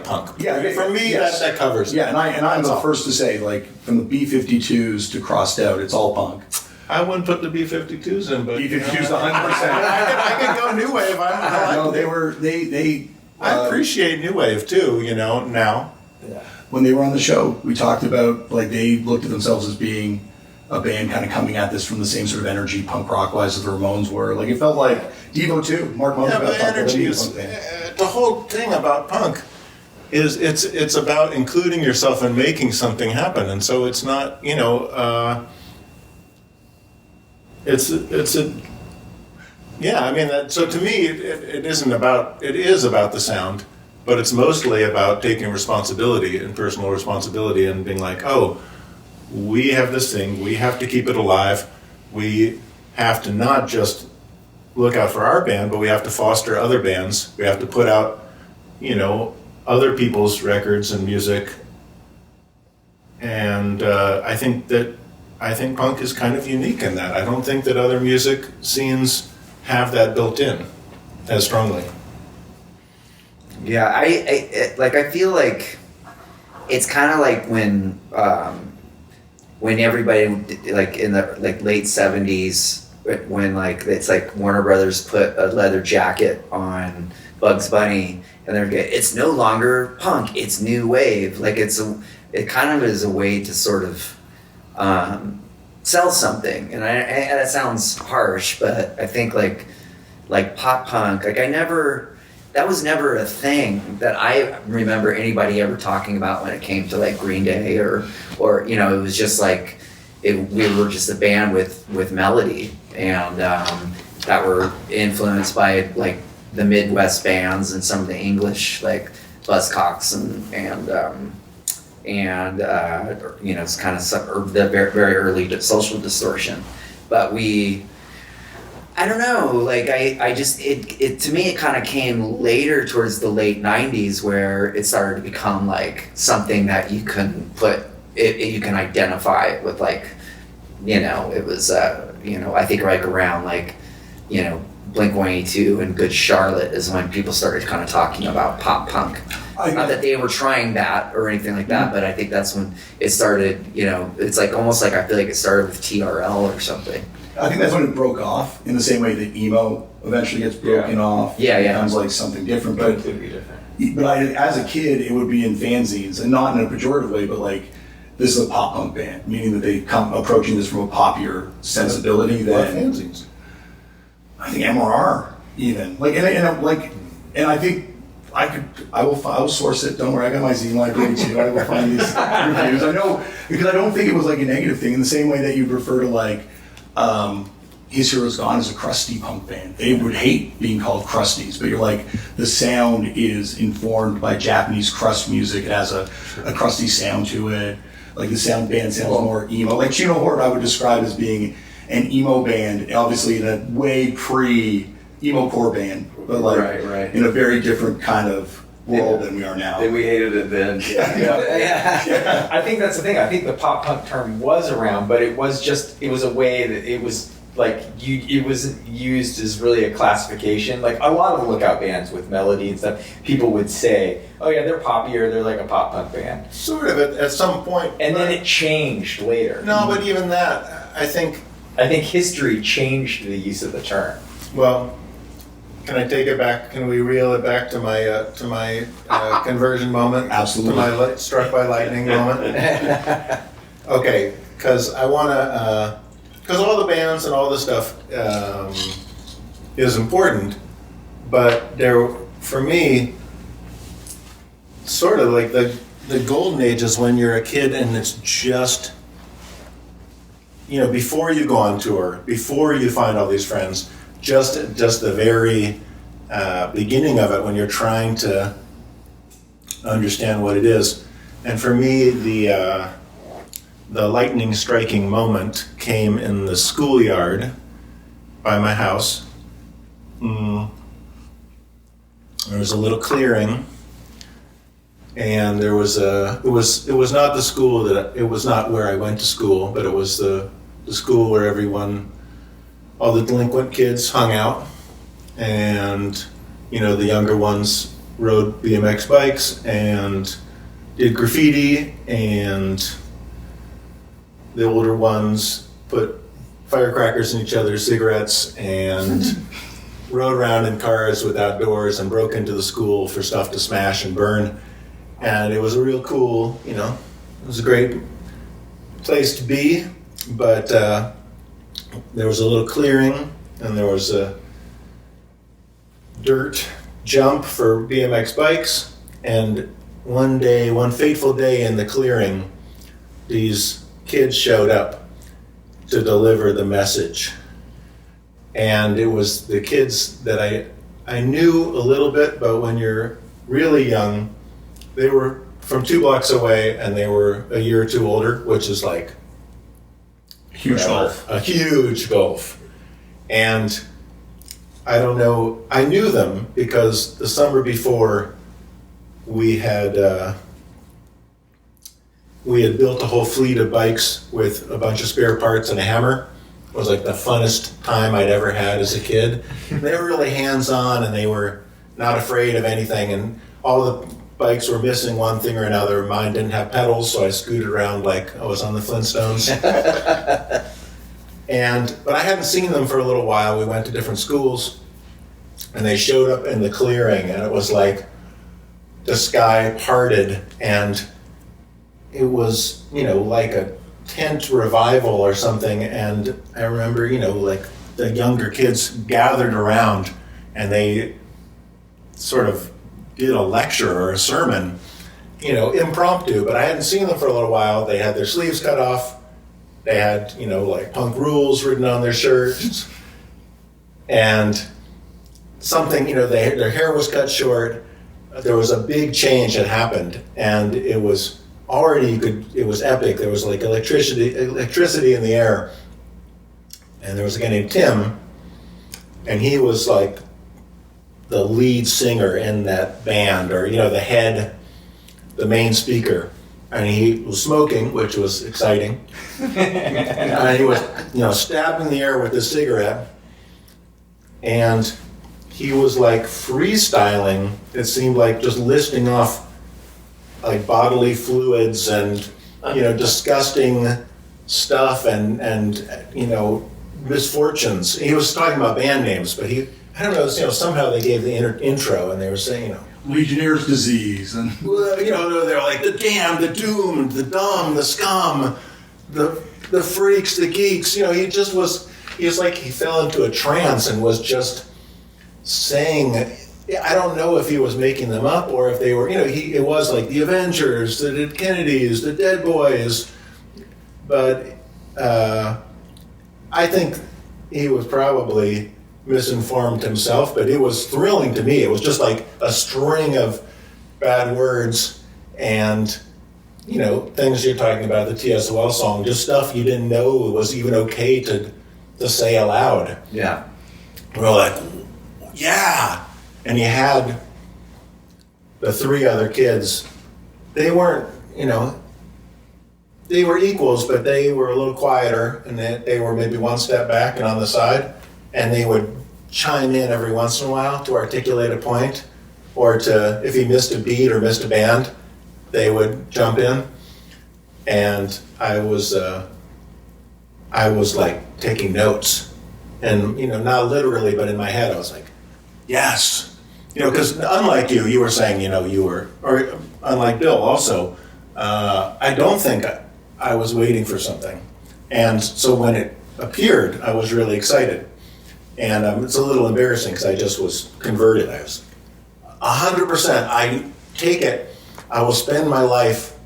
punk. Yeah, for me, yes. that covers it. Yeah, and I'm the all. first to say, like, from the B-52s to Crossed Out, it's all punk. I wouldn't put the B-52s in, but B-52s 100%. I could go new wave. No, they I appreciate new wave too. Now. Yeah. When they were on the show, we talked about, like, they looked at themselves as being a band kind of coming at this from the same sort of energy, punk rock wise, as the Ramones were. Like, it felt like Devo too. Mark Mothersbaugh but thought energy that is was a punk band. the whole thing about punk is it's about including yourself and making something happen, and so it's not so to me it is about the sound, but it's mostly about taking responsibility and personal responsibility and being like, oh, we have this thing, we have to keep it alive, we have to not just look out for our band, but we have to foster other bands, we have to put out other people's records and music. And I think punk is kind of unique in that. I don't think that other music scenes have that built in as strongly. Yeah, I feel like it's kind of like when everybody, like, in the late 70s, when it's like Warner Brothers put a leather jacket on Bugs Bunny, and they're like, it's no longer punk, it's new wave. Like, it kind of is a way to sort of sell something, and that sounds harsh, but I think like pop punk, that was never a thing that I remember anybody ever talking about when it came to like Green Day or it was just like we were just a band with melody, and that were influenced by like the Midwest bands and some of the English, like Buzzcocks and it's kind of the very, very early Social Distortion, but I don't know, like I just it to me it kind of came later towards the late 90s where it started to become like something that you can you can identify it with, like, it was I think like around like Blink-182 and Good Charlotte is when people started kind of talking about pop punk. Not that they were trying that or anything like that, but I think that's when it started, it's like almost like I feel like it started with TRL or something. I think that's when it broke off, in the same way that emo eventually gets broken off. Yeah, yeah. It becomes like something different. But Completely different. But as a kid, it would be in fanzines, and not in a pejorative way, but like, this is a pop punk band, meaning that they come approaching this from a poppier sensibility. What Than fanzines? I think MRR even and I think I will source it. Don't worry, I got my zine library too. I will find these reviews. I know, because I don't think it was like a negative thing, in the same way that you'd refer to like His Heroes Gone as a crusty punk band. They would hate being called crusties, but you're like, the sound is informed by Japanese crust music. It has a crusty sound to it. like the band sounds more emo. Like Chino Horde, I would describe as being an emo band, obviously in a way pre-emo core band, but like Right. in a very different kind of world than we are now. And we hated it then. Yeah. I think that's the thing. I think the pop punk term was around, but it was a way that it was like it wasn't used as really a classification. Like a lot of the Lookout bands with melody and stuff, people would say, oh yeah, they're poppy, or they're like a pop punk band. Sort of at some point. And then it changed later. No, but even that, I think history changed the use of the term. Well, can I take it back? Can we reel it back to my conversion moment? Absolutely. To my struck by lightning moment. Okay, because I want to, because all the bands and all this stuff is important, but for me, sort of like the golden age is when you're a kid and it's just, before you go on tour, before you find all these friends, just the very beginning of it when you're trying to understand what it is. And for me, the lightning striking moment came in the schoolyard by my house. There was a little clearing, and it was not the school it was not where I went to school, but it was the school where all the delinquent kids hung out, and the younger ones rode BMX bikes and did graffiti, and the older ones put firecrackers in each other's cigarettes and rode around in cars without doors and broke into the school for stuff to smash and burn. And it was a real cool, it was a great place to be, but there was a little clearing and there was a dirt jump for BMX bikes. And one fateful day in the clearing, these kids showed up to deliver the message. And it was the kids that I knew a little bit, but when you're really young, they were from 2 blocks away and they were a year or two older, which is like a huge gulf. And I don't know, I knew them because the summer before we had built a whole fleet of bikes with a bunch of spare parts and a hammer. It was like the funnest time I'd ever had as a kid. They were really hands-on and they were not afraid of anything, and all the bikes were missing one thing or another. Mine didn't have pedals, so I scooted around like I was on the Flintstones. But I hadn't seen them for a little while. We went to different schools and they showed up in the clearing, and it was like the sky parted, and it was, like a tent revival or something. And I remember, like the younger kids gathered around and they sort of did a lecture or a sermon, impromptu, but I hadn't seen them for a little while. They had their sleeves cut off. They had, like punk rules written on their shirts, and something, their hair was cut short. There was a big change that happened, and it was it was epic. There was like electricity in the air. And there was a guy named Tim, and he was like the lead singer in that band, or, the main speaker. And he was smoking, which was exciting. And he was, stabbing the air with his cigarette. And he was like freestyling. It seemed like just listing off like bodily fluids and, disgusting stuff and misfortunes. He was talking about band names, but I don't know, somehow they gave the intro and they were saying, Legionnaire's disease, and they're like the damned, the doomed, the dumb, the scum, the freaks, the geeks. He was like, he fell into a trance and was just saying, I don't know if he was making them up or if they were, it was like the Avengers, the Dead Kennedys, the Dead Boys, but I think he was probably misinformed himself, but it was thrilling to me. It was just like a string of bad words, and things you're talking about, the TSOL song, just stuff you didn't know was even okay to say aloud. Yeah. We're like, yeah. And you had the 3 other kids. They weren't, they were equals, but they were a little quieter, and they were maybe one step back and on the side, and they would chime in every once in a while to articulate a point, or if he missed a beat or missed a band, they would jump in. And I was like taking notes, and not literally, but in my head I was like, yes, because unlike you were saying, or unlike Bill also, I don't think I was waiting for something, and so when it appeared, I was really excited, and it's a little embarrassing because I just was converted. I was 100%. I take it. I will spend my life,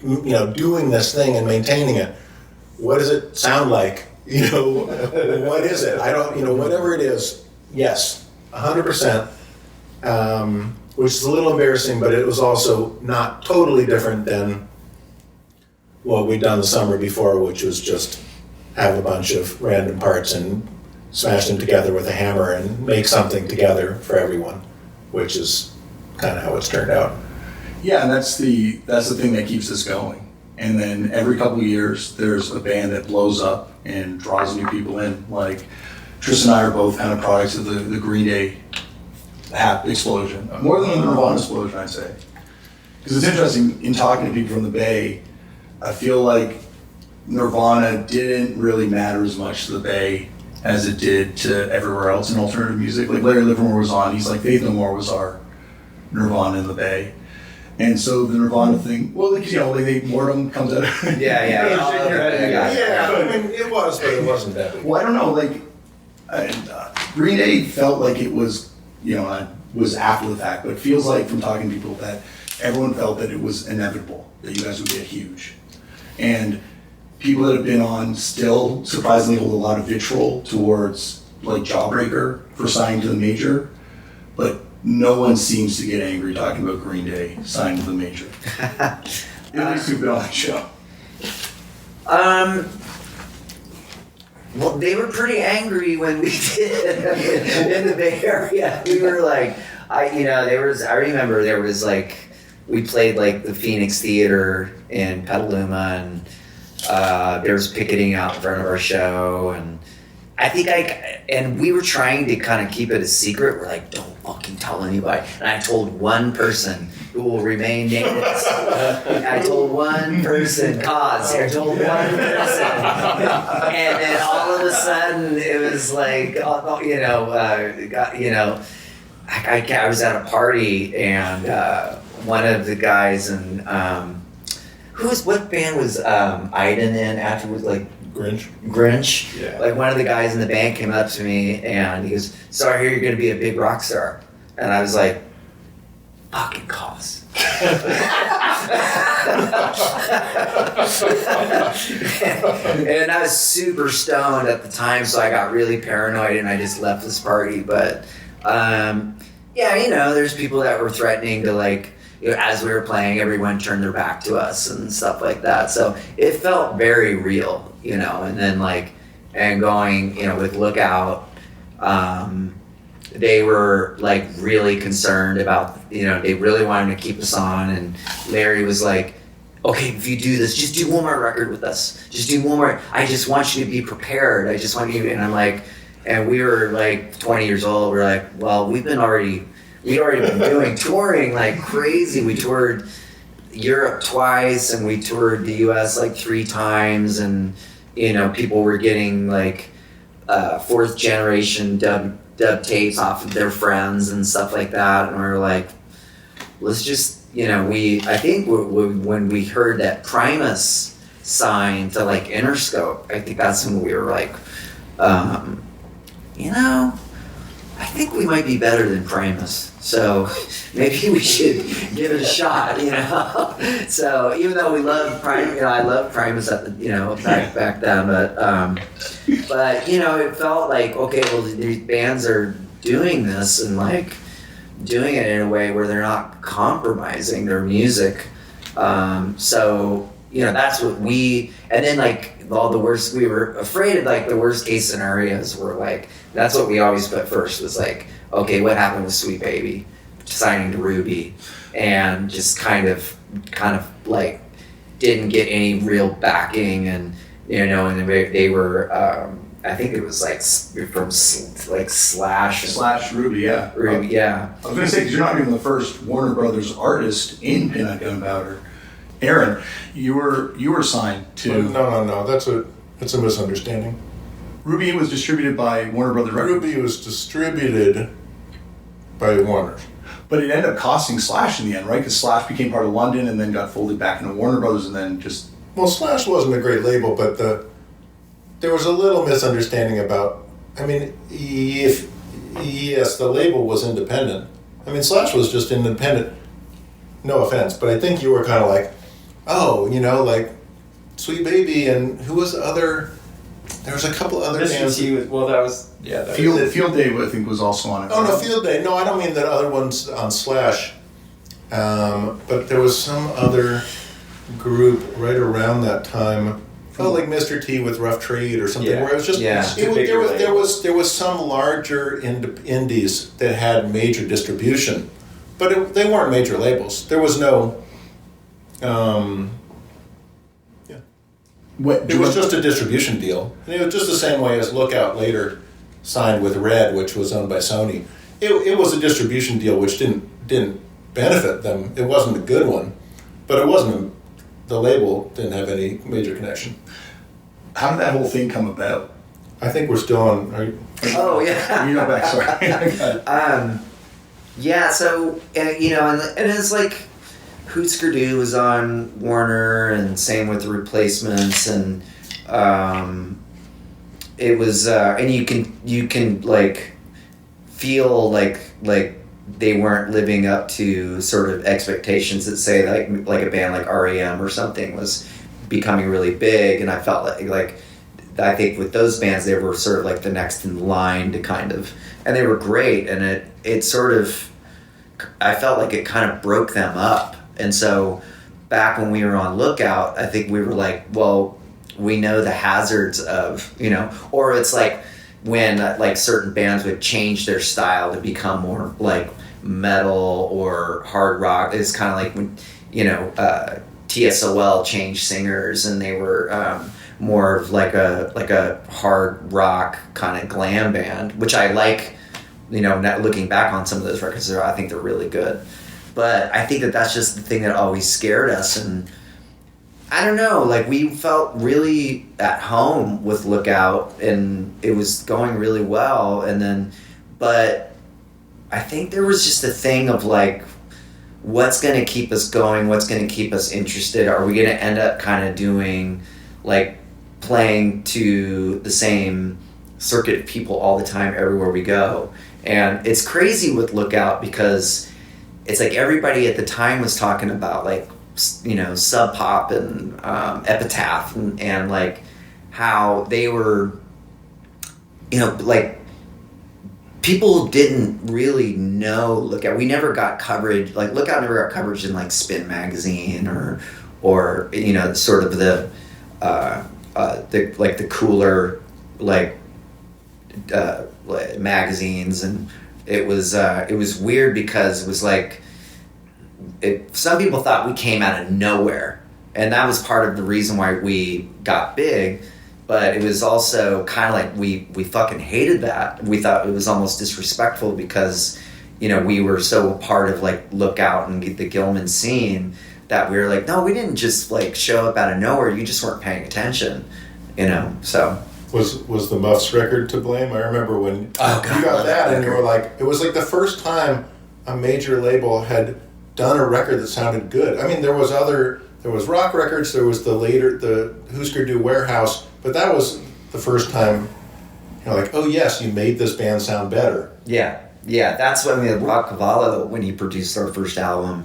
doing this thing and maintaining it. What does it sound like? What is it? I don't, whatever it is. Yes, 100%. Which is a little embarrassing, but it was also not totally different than what we'd done the summer before, which was just have a bunch of random parts and smash them together with a hammer and make something together for everyone, which is kind of how it's turned out. Yeah, and that's the thing that keeps us going. And then every couple of years, there's a band that blows up and draws new people in. Like Tristan and I are both kind of products of the Green Day explosion, more than the Nirvana explosion, I'd say. Because it's interesting, in talking to people from the Bay, I feel like Nirvana didn't really matter as much to the Bay as it did to everywhere else in alternative music. Like Larry Livermore was on, he's like, Faith No More was our Nirvana in the Bay. And so the Nirvana thing, well, Mortem comes out of Yeah. I mean, it was, but it wasn't that big. Well, I don't know, Green Day felt like it was, was after the fact, but it feels like from talking to people that everyone felt that it was inevitable, that you guys would get huge. And people that have been on still surprisingly hold a lot of vitriol towards Jawbreaker for signing to the major, but no one seems to get angry talking about Green Day signing to the major. At least who've been on the show. Well, they were pretty angry when we did in the Bay Area. We were like, I remember there was we played the Phoenix Theater in Petaluma, and there was picketing out in front of our show, and I think and we were trying to kind of keep it a secret. We're like, don't fucking tell anybody. And I told one person who will remain nameless. I told one person, I told one person. And then all of a sudden it was I was at a party, and one of the guys, and what band was Iden in afterwards? Grinch. Yeah. One of the guys in the band came up to me and he goes, "So I hear you're going to be a big rock star." And I was like, "Fucking cause." And I was super stoned at the time, so I got really paranoid and I just left this party. But there's people that were threatening to as we were playing, everyone turned their back to us and stuff like that. So it felt very real, and then and going, with Lookout, they were really concerned about, they really wanted to keep us on. And Larry was like, "Okay, if you do this, just do one more record with us. Just do one more. I just want you to be prepared. I just want you." And I'm like, and we were 20 years old. We're like, well, we'd already been doing touring like crazy. We toured Europe twice, and we toured the US 3 times, and people were getting 4th generation dub tapes off of their friends and stuff like that, and we were like, let's just I think when we heard that Primus signed to Interscope, I think that's when we were like, I think we might be better than Primus, so maybe we should give it a shot, So even though we love Primus, I love Primus at the back then, but it felt like, okay, well, these bands are doing this and doing it in a way where they're not compromising their music, So, you know, that's what and then like all the worst, we were afraid of like the worst case scenarios were like, that's what we always put first was like, okay, what happened with Sweet Baby signing to Ruby and just kind of like didn't get any real backing and, you know, and they were, I think it was like from like Slash Ruby, yeah. Ruby, yeah. I was gonna say, because you're not even the first Warner Brothers artist in Pinhead Gunpowder. Aaron, you were signed to. No. That's a misunderstanding. Ruby was distributed by Warner Brothers Records. Ruby was distributed by Warner. But it ended up costing Slash in the end, right? Because Slash became part of London and then got folded back into Warner Brothers and then just... Well, Slash wasn't a great label, but there was a little misunderstanding about... I mean, yes, the label was independent. I mean, Slash was just independent. No offense, but I think you were kind of like, oh, you know, like Sweet Baby and who was the other... There was a couple other bands. Field Day, I think, was also on it. Oh, no, Field Day. No, I don't mean the other ones on Slash. But there was some other group right around that time. Oh, like Mr. T with Rough Trade or something. Yeah. Where it was just there was some larger indies that had major distribution, but they weren't major labels. There was no. It was just a distribution deal. And it was just the same way as Lookout later signed with Red, which was owned by Sony. It was a distribution deal which didn't benefit them. It wasn't a good one, but it wasn't. The label didn't have any major connection. How did that whole thing come about? I think we're still on. Oh yeah. You're not back. Sorry. Yeah. So you know, and it's like. Hootsker Doo was on Warner, and same with the Replacements, and it was, and you can like feel like they weren't living up to sort of expectations that say like a band like REM or something was becoming really big, and I felt like I think with those bands they were sort of like the next in line to kind of, and they were great, and it sort of, I felt like it kind of broke them up. And so back when we were on Lookout, I think we were like, well, we know the hazards of, you know, or it's like when like certain bands would change their style to become more like metal or hard rock. It's kind of like when, you know, TSOL changed singers and they were more of like a hard rock kind of glam band, which I like, you know, looking back on some of those records, I think they're really good. But I think that's just the thing that always scared us. And I don't know, like we felt really at home with Lookout and it was going really well. And then, but I think there was just a thing of like, what's going to keep us going? What's going to keep us interested? Are we going to end up kind of doing like playing to the same circuit of people all the time everywhere we go? And it's crazy with Lookout because it's like everybody at the time was talking about like, you know, Sub Pop and Epitaph and like how they were, you know, like people didn't really know Lookout. We never got coverage, like Lookout never got coverage in like Spin Magazine or you know, sort of the like the cooler like magazines. And it was weird because it was like some people thought we came out of nowhere, and that was part of the reason why we got big. But it was also kind of like we fucking hated that. We thought it was almost disrespectful because, you know, we were so a part of like Lookout and the Gilman scene that we were like, no, we didn't just like show up out of nowhere. You just weren't paying attention, you know. So was the Muffs record to blame? I remember when you got that and you were like, it was like the first time a major label had done a record that sounded good. I mean, there was rock records, there was the Husker Du Warehouse, but that was the first time, you know, like, oh yes, you made this band sound better. Yeah, that's when we had Rob Cavallo, when he produced our first album.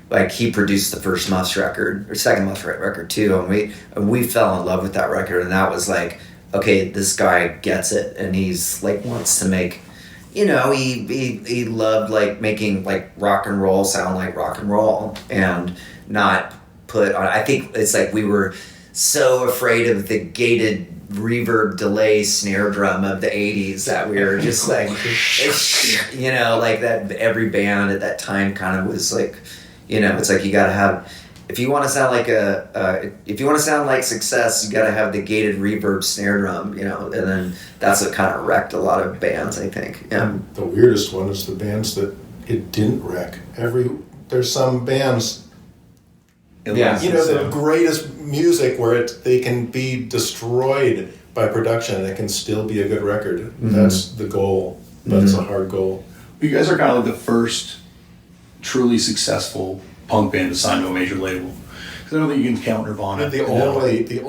Like he produced the first Muffs record, or second Muffs record too, and we fell in love with that record, and that was like, okay, this guy gets it, and he's like wants to make, you know, he loved like making like rock and roll sound like rock and roll, and not put on. I think it's like we were so afraid of the gated reverb delay snare drum of the 80s that we were just like, you know, like that every band at that time kind of was like, you know, it's like you gotta have, if you want to sound like if you want to sound like Success, you gotta have the gated reverb snare drum, you know, and then that's what kind of wrecked a lot of bands, I think. Yeah. The weirdest one is the bands that it didn't wreck. There's some bands, Yeah. you know, the greatest music where they can be destroyed by production and it can still be a good record. Mm-hmm. That's the goal, but it's a hard goal. You guys are kind of like the first truly successful punk band to sign to a major label. Because I don't think you can count Nirvana. The only band,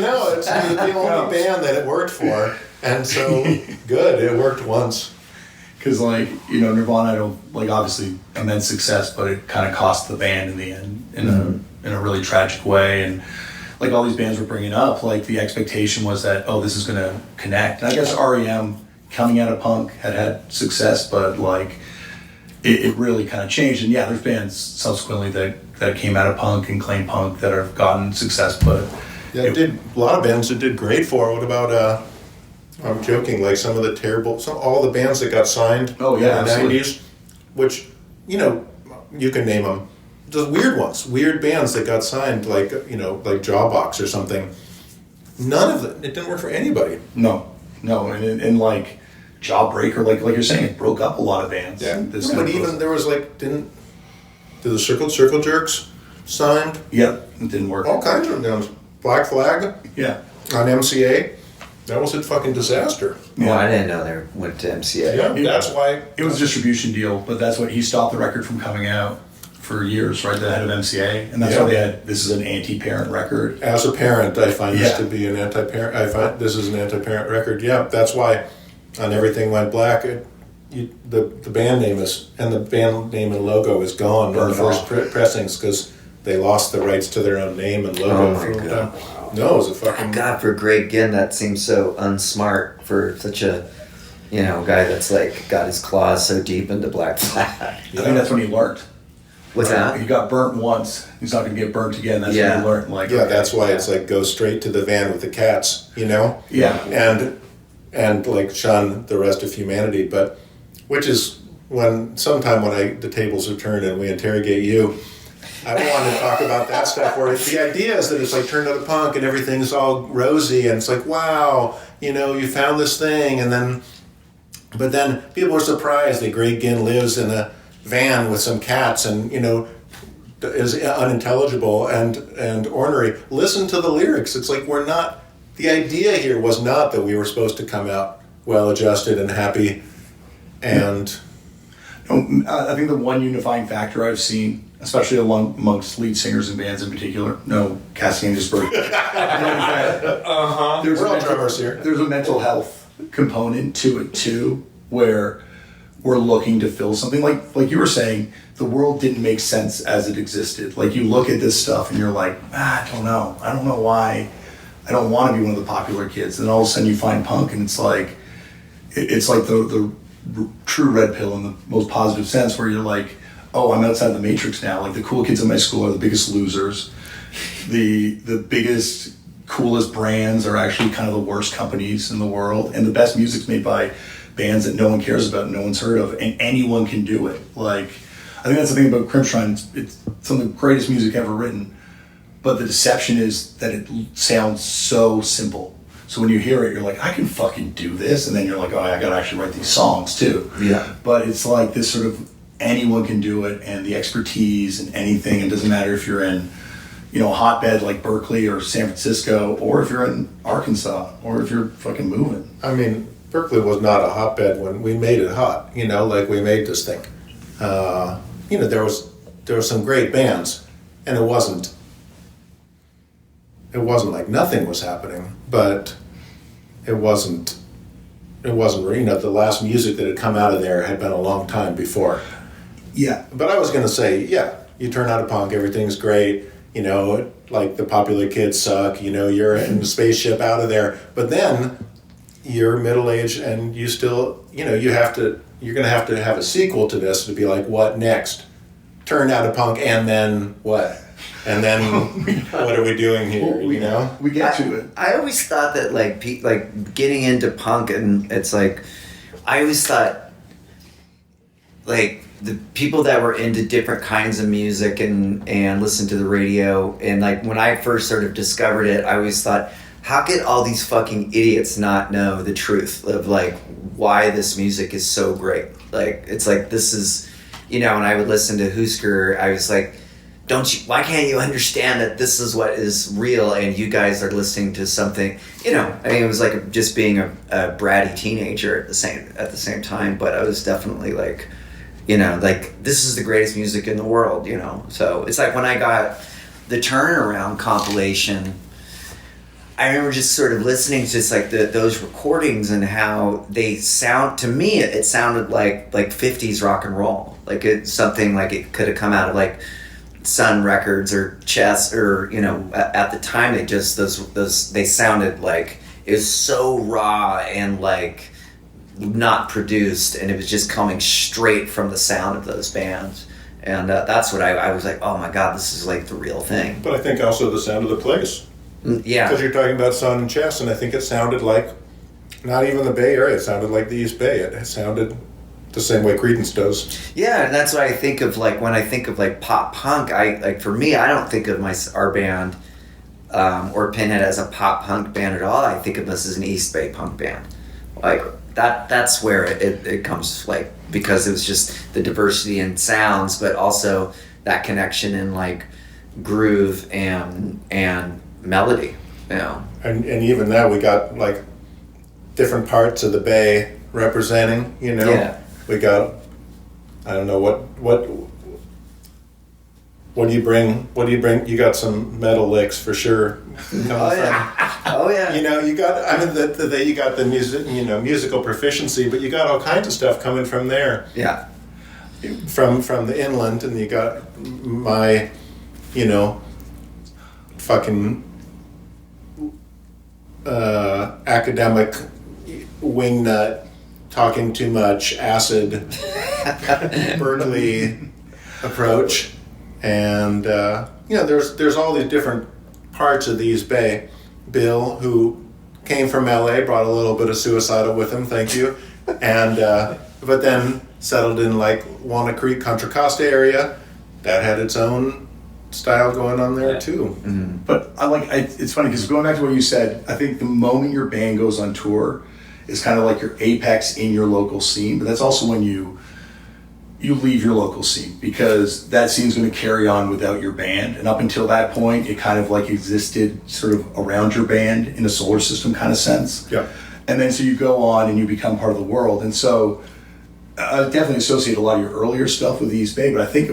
no, it's the only band that it worked for, and so good, it worked once. Because, like, you know, Nirvana, I don't, like, obviously immense success, but it kind of cost the band in the end in a really tragic way. And, like, all these bands were bringing up, like, the expectation was that, oh, this is going to connect. And I guess REM, coming out of punk, had success, but, like, it really kind of changed. And, yeah, there's bands subsequently that came out of punk and claimed punk that have gotten success, but... Yeah, it did. A lot of bands it did great for. What about, I'm joking, like all the bands that got signed in the 90s, which, you know, you can name them. The weird ones, weird bands that got signed, like, you know, like Jawbox or something. None of it didn't work for anybody. No, and like Jawbreaker, like you're saying, it broke up a lot of bands. Yeah, This but kind of even there was like, did the Circle Jerks signed? Yeah, it didn't work. All kinds of bands. Black Flag Yeah. on MCA. That was a fucking disaster. Well, I didn't know they went to MCA. Yeah, that's why. It was a distribution deal, but that's what he stopped the record from coming out for years, right? The head of MCA, and that's why they had, this is an anti-parent record. As a parent, I find this to be an anti-parent. I find this is an anti-parent record. Yeah, that's why on Everything Went Black, the band name and logo is gone in the first pressings because they lost the rights to their own name and logo. Oh my God. No, it was a fucking... God, for Greg Ginn, that seems so unsmart for such a, you know, guy that's like got his claws so deep into Black Flag. I think that's when he learned. What's that? He got burnt once. He's not going to get burnt again. That's when he learned. Like, that's why it's like go straight to the van with the cats, you know? Yeah. And like shun the rest of humanity, but which is sometime when the tables are turned and we interrogate you, I want to talk about that stuff where the idea is that it's like turned out punk and everything's all rosy and it's like, wow, you know, you found this thing, but then people are surprised that Greg Ginn lives in a van with some cats and, you know, is unintelligible and ornery. Listen to the lyrics. It's like the idea here was not that we were supposed to come out well-adjusted and happy and... I think the one unifying factor I've seen, especially amongst lead singers and bands in particular, no casting in Disburg. There's We're all drummers here. There's a mental health component to it too, where we're looking to fill something. Like you were saying, the world didn't make sense as it existed. Like you look at this stuff and you're like, I don't know why. I don't want to be one of the popular kids. And all of a sudden you find punk and it's like the true red pill in the most positive sense, where you're like, oh, I'm outside the matrix now. Like the cool kids in my school are the biggest losers. The biggest, coolest brands are actually kind of the worst companies in the world, and the best music's made by bands that no one cares about, no one's heard of, and anyone can do it. Like, I think that's the thing about Crimpshrine. It's some of the greatest music ever written, but the deception is that it sounds so simple. So when you hear it, you're like, I can fucking do this. And then you're like, oh, I gotta actually write these songs too. Yeah. But it's like this sort of, anyone can do it, and the expertise and anything. It doesn't matter if you're in, you know, a hotbed like Berkeley or San Francisco, or if you're in Arkansas, or if you're fucking moving. I mean, Berkeley was not a hotbed when we made it hot, you know, like we made this thing. You know, there was some great bands, and it wasn't like nothing was happening, but it wasn't, you know, the last music that had come out of there had been a long time before. Yeah. But I was going to say, yeah, you turn out a punk, everything's great, you know, like the popular kids suck, you know, you're in the spaceship out of there, but then you're middle-aged and you still, you know, you're going to have a sequel to this to be like, what next? turned out of punk, and then what? And then what are we doing here? You know, we get to it. I always thought that like getting into punk, and it's like I always thought like the people that were into different kinds of music and listened to the radio, and like when I first sort of discovered it, I always thought, how could all these fucking idiots not know the truth of like why this music is so great? Like it's like this is, you know, when I would listen to Husker, I was like, why can't you understand that this is what is real and you guys are listening to something, you know? I mean, it was like just being a bratty teenager at the same time, but I was definitely like, you know, like this is the greatest music in the world, you know? So it's like when I got the Turnaround compilation, I remember just sort of listening to just like those recordings and how they sound, to me, it sounded like 50s rock and roll. Like it's something like it could have come out of like Sun Records or Chess, or, you know, at the time they just, they sounded like it was so raw and like not produced, and it was just coming straight from the sound of those bands. And that's what I was like, oh my God, this is like the real thing. but I think also the sound of the place. Yeah. Because you're talking about Sun and Chess, and I think it sounded like, not even the Bay Area, it sounded like the East Bay. It sounded the same way Creedence does. Yeah, and that's what I think of like when I think of like pop punk. I like, for me, I don't think of our band or Pinhead as a pop punk band at all. I think of us as an East Bay punk band. Like that's where it comes, like, because it was just the diversity in sounds, but also that connection in like groove and melody, you know. And even that, we got like different parts of the Bay representing, you know. Yeah. We got, I don't know, what do you bring? You got some metal licks for sure. Oh yeah. Oh yeah. You know, you got, I mean, you got the music, you know, musical proficiency, but you got all kinds of stuff coming from there. Yeah. From the inland, and you got my, you know, fucking academic wingnut, talking too much, acid, Berkeley approach, and you know, there's all these different parts of the East Bay. Bill, who came from LA, brought a little bit of suicidal with him, thank you, and but then settled in like Walnut Creek, Contra Costa area, that had its own style going on there too. Mm-hmm. But it's funny because going back to what you said, I think the moment your band goes on tour is kind of like your apex in your local scene, but that's also when you leave your local scene, because that scene's going to carry on without your band. And up until that point, it kind of like existed sort of around your band in a solar system kind of sense. Yeah. And then so you go on and you become part of the world. And so I definitely associate a lot of your earlier stuff with East Bay, but I think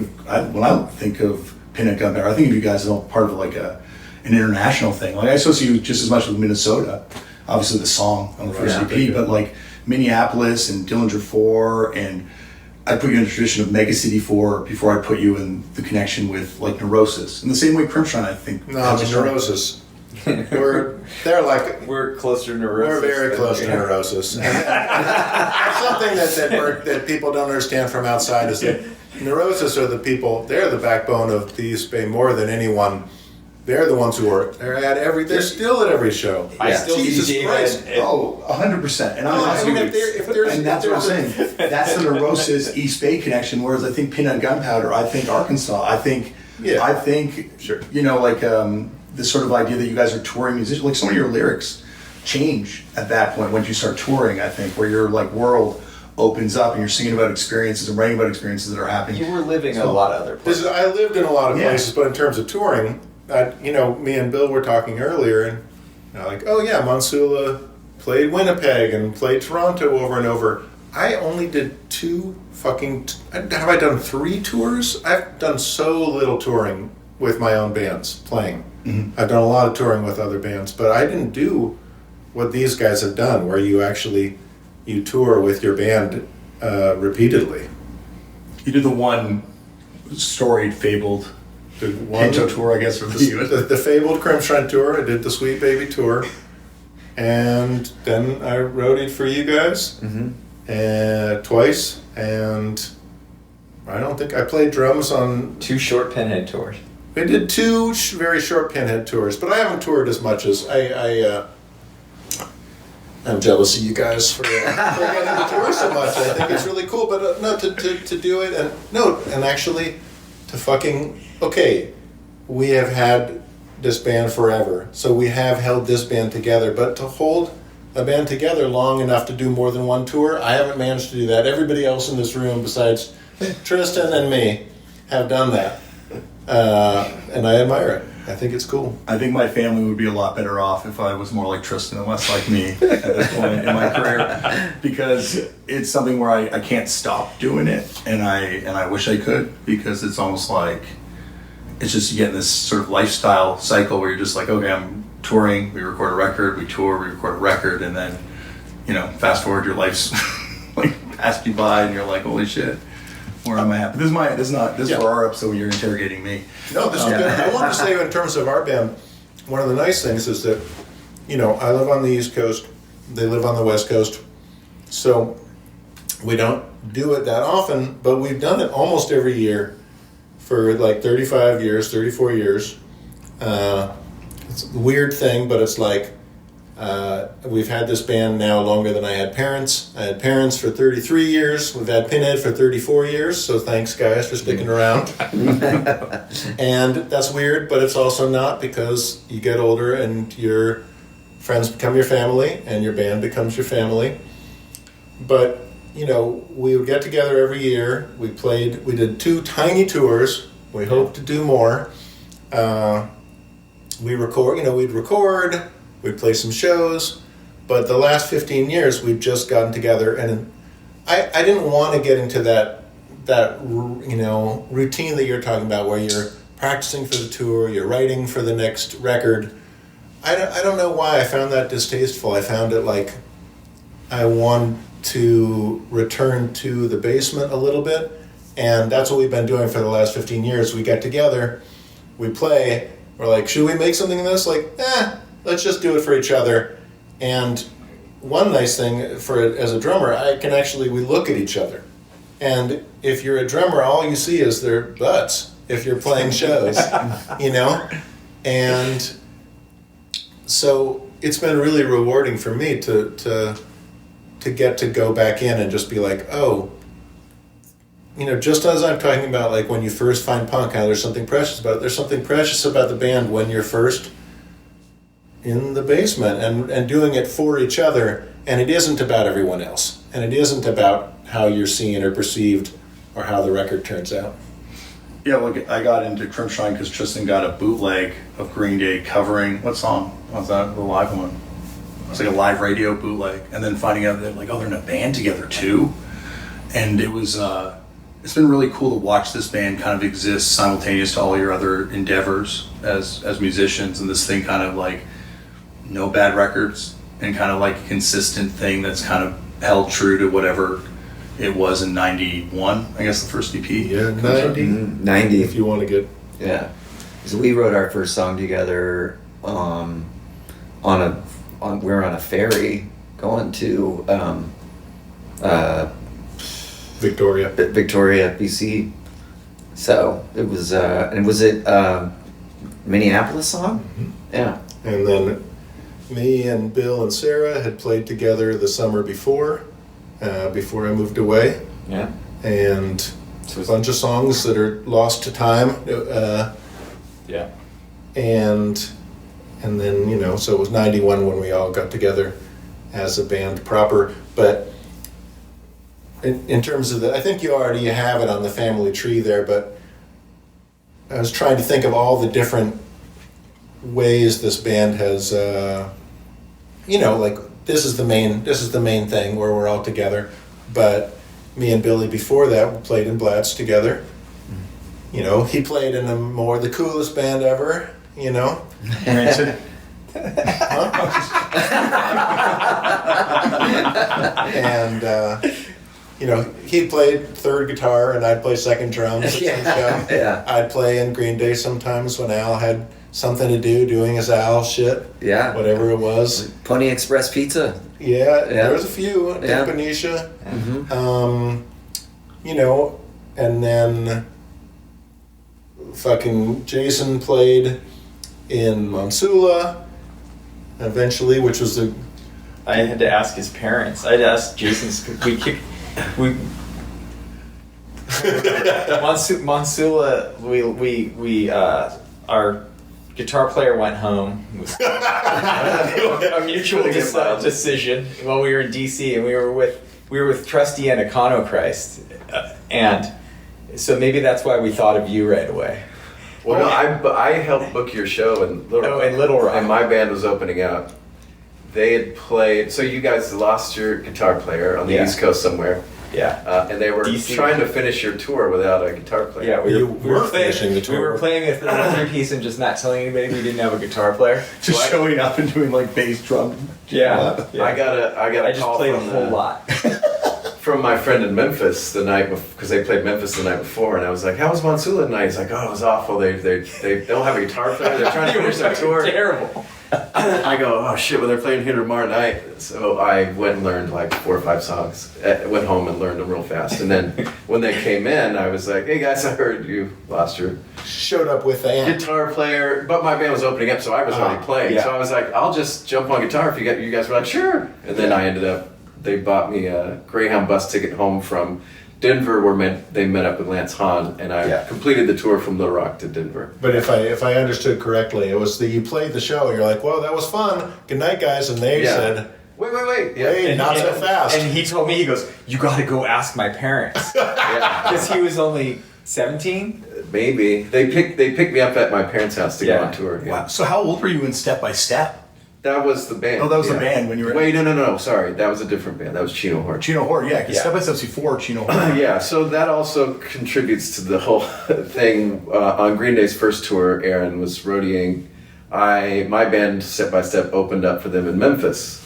when I think of Pinhead Gunpowder, I think of you guys as all part of like an international thing. Like I associate you just as much with Minnesota, obviously the song on the first EP, but like Minneapolis and Dillinger 4, and I put you in the tradition of Mega City 4 before I put you in the connection with like Neurosis. In the same way Crimpshrine, I think. No, I mean, Neurosis. We're closer to Neurosis. We're very close to Neurosis. And something that people don't understand from outside is that Neurosis are the people, they're the backbone of the East Bay more than anyone. They're the ones they're still at every show. I still Jesus see Christ. David. 100%. And and that's what I'm saying. That's the Neurosis East Bay connection. Whereas I think Pinhead Gunpowder, I think Arkansas, I think Sure. you know, like this sort of idea that you guys are touring musicians. Like some of your lyrics change at that point once you start touring. I think where your like world opens up and you're singing about experiences and writing about experiences that are happening. You were living in a lot of other places. I lived in a lot of places, but in terms of touring, you know, me and Bill were talking earlier, and you know, like, oh yeah, Monsula played Winnipeg and played Toronto over and over. I only did have I done 3 tours? I've done so little touring with my own bands playing. Mm-hmm. I've done a lot of touring with other bands, but I didn't do what these guys have done, where you tour with your band repeatedly. You did the one storied, fabled Pinto tour, I guess, for the fabled Crimpshrine tour. I did the Sweet Baby tour, and then I roadied for you guys twice, and I don't think I played drums on. 2 short Pinhead tours. We did 2 very short Pinhead tours, but I haven't toured as much as I'm jealous of you guys for getting to tour so much. I think it's really cool, but no, to do it and actually to fucking okay. We have had this band forever, so we have held this band together. But to hold a band together long enough to do more than one tour, I haven't managed to do that. Everybody else in this room, besides Tristan and me, have done that, and I admire it. I think it's cool. I think my family would be a lot better off if I was more like Tristan and less like me at this point in my career, because it's something where I can't stop doing it, and I wish I could, because it's almost like it's just you get in this sort of lifestyle cycle where you're just like, okay, I'm touring, we record a record, we tour, we record a record, and then, you know, fast forward, your life's like passed you by, and you're like, holy shit, where am I at? But this is for our episode where you're interrogating me. No, this is good. I wanted to say in terms of our band, one of the nice things is that, you know, I live on the East Coast, they live on the West Coast, so we don't do it that often, but we've done it almost every year for like 35 years, 34 years. It's a weird thing, but it's like we've had this band now longer than I had parents. I had parents for 33 years. We've had Pinhead for 34 years, so thanks, guys, for sticking around. And that's weird, but it's also not, because you get older and your friends become your family and your band becomes your family. But, you know, we would get together every year. We did 2 tiny tours. We hope to do more. We'd record, we'd play some shows, but the last 15 years we've just gotten together, and I didn't want to get into that you know, routine that you're talking about, where you're practicing for the tour, you're writing for the next record. I don't know why I found that distasteful. I found it like I want to return to the basement a little bit, and that's what we've been doing for the last 15 years. We get together, we play, we're like, should we make something of this? Like, let's just do it for each other. And one nice thing as a drummer, we look at each other. And if you're a drummer, all you see is their butts if you're playing shows, you know? And so it's been really rewarding for me to get to go back in and just be like, oh, you know, just as I'm talking about, like, when you first find punk, how there's something precious about it, there's something precious about the band when you're first in the basement and doing it for each other, and it isn't about everyone else, and it isn't about how you're seen or perceived or how the record turns out. Yeah, look, I got into Crimpshrine because Tristan got a bootleg of Green Day covering, what song? What was that? The live one. It was like a live radio bootleg, and then finding out that, like, oh, they're in a band together too, and it was it's been really cool to watch this band kind of exist simultaneous to all your other endeavors as musicians, and this thing kind of like no bad records and kind of like a consistent thing that's kind of held true to whatever it was in 91, I guess the first EP. Yeah, 90 if you want to get... Yeah. So we wrote our first song together we were on a ferry going to Victoria, BC. So it was, and was it Minneapolis song? Mm-hmm. Yeah. And then me and Bill and Sarah had played together the summer before I moved away. Yeah. And a bunch of songs that are lost to time. Yeah. And then, you know, so it was 91 when we all got together as a band proper. But in terms of the, I think you already have it on the family tree there, but I was trying to think of all the different ways this band has, you know, like this is the main thing where we're all together. But me and Billy before that, we played in Blatz together. You know, he played in the coolest band ever, you know. And you know, he played third guitar and I'd play second drums at some show. Yeah. I'd play in Green Day sometimes when Al had something to do, doing his Al shit. Yeah. Whatever it was. Pony Express Pizza. Yeah, there was a few. Yeah. Benicia. Mm-hmm. You know, and then fucking Jason played in Monsula eventually, which was the. I had to ask his parents. I had to ask Jason's. Monsula. Our guitar player went home. A mutual decision while we were in DC, and we were with trustee and Iconochrist, and so maybe that's why we thought of you right away. Well, no, I helped book your show in Little Rock. In Little Rock. And my band was opening up. They had played, so you guys lost your guitar player on the East Coast somewhere. Yeah. And they were DC. trying to finish your tour without a guitar player. Yeah, we were finishing the tour. We were playing a three-piece and just not telling anybody we didn't have a guitar player. Just showing up and doing like bass drum. Yeah. I got a I just call played a from whole lot. from my friend in Memphis the night before, because they played Memphis the night before, and I was like, "How was Monsula tonight?" He's like, "Oh, it was awful. They don't have a guitar player. They're trying to finish their tour." Terrible. I go, "Oh shit!" Well, they're playing here tomorrow night, so I went and learned like 4 or 5 songs. Went home and learned them real fast, and then when they came in, I was like, "Hey guys, I heard you lost your Showed up with the amp. guitar player," but my band was opening up, so I was already playing. Yeah. So I was like, "I'll just jump on guitar if you guys were like, sure." And then I ended up. They bought me a Greyhound bus ticket home from Denver, where they met up with Lance Hahn, and I completed the tour from Little Rock to Denver. But if I understood correctly, it was you played the show. You're like, "Whoa, that was fun. Good night, guys." And they said, Wait. "Wait, not so fast." And he told me, he goes, "You got to go ask my parents," because he was only 17. Maybe they picked me up at my parents' house to go on tour. Yeah. Wow. So how old were you in Step by Step? That was the band. Oh, that was the band when you were. Wait, no. Sorry, that was a different band. That was Chino Horde. Chino Horde, yeah, because Step by Step's before Chino Horde. Yeah, so that also contributes to the whole thing. On Green Day's first tour, Aaron was roadieing. My band, Step by Step, opened up for them in Memphis,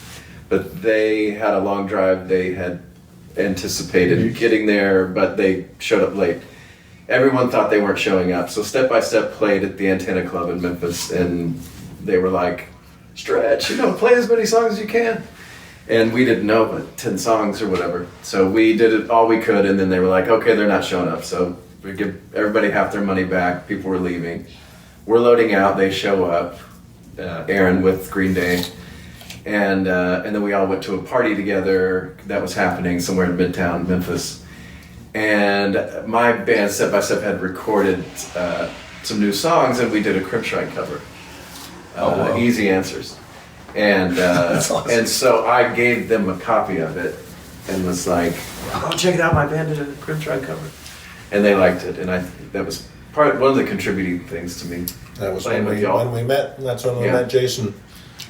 but they had a long drive. They had anticipated getting there, but they showed up late. Everyone thought they weren't showing up, so Step by Step played at the Antenna Club in Memphis, and they were like, "Stretch, play as many songs as you can." And we didn't know but 10 songs or whatever. So we did it all we could, and then they were like, "Okay, they're not showing up." So we give everybody half their money back. People were leaving. We're loading out. They show up. Aaron with Green Day. And then we all went to a party together that was happening somewhere in Midtown, Memphis. And my band, Step by Step, had recorded some new songs, and we did a Crimpshrine cover. Easy Answers. And That's awesome. And so I gave them a copy of it and was like, "Oh, check it out, my band did a Crimpshrine cover." And they liked it, and that was one of the contributing things to me. That was playing when with we y'all. met. That's when we met Jason.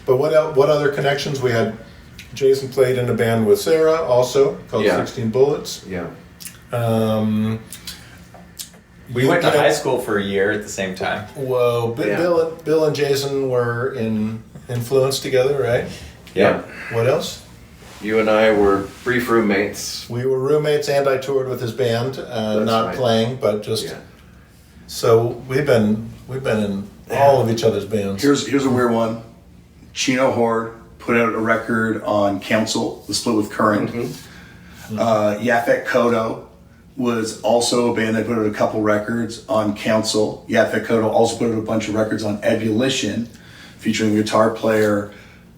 But what other connections we had? Jason played in a band with Sarah also called 16 Bullets. Yeah. We went to high school for a year at the same time. Whoa, Bill and Jason were in Influence together, right? Yeah. What else? You and I were brief roommates. We were roommates, and I toured with his band, not right. playing, but just. Yeah. So we've been in all of each other's bands. Here's a weird one. Chino Horde put out a record on Council, the split with Current. Yaphet Kodo was also a band that put out a couple records on Council. Yaphet Kodo also put out a bunch of records on Ebullition, featuring a guitar player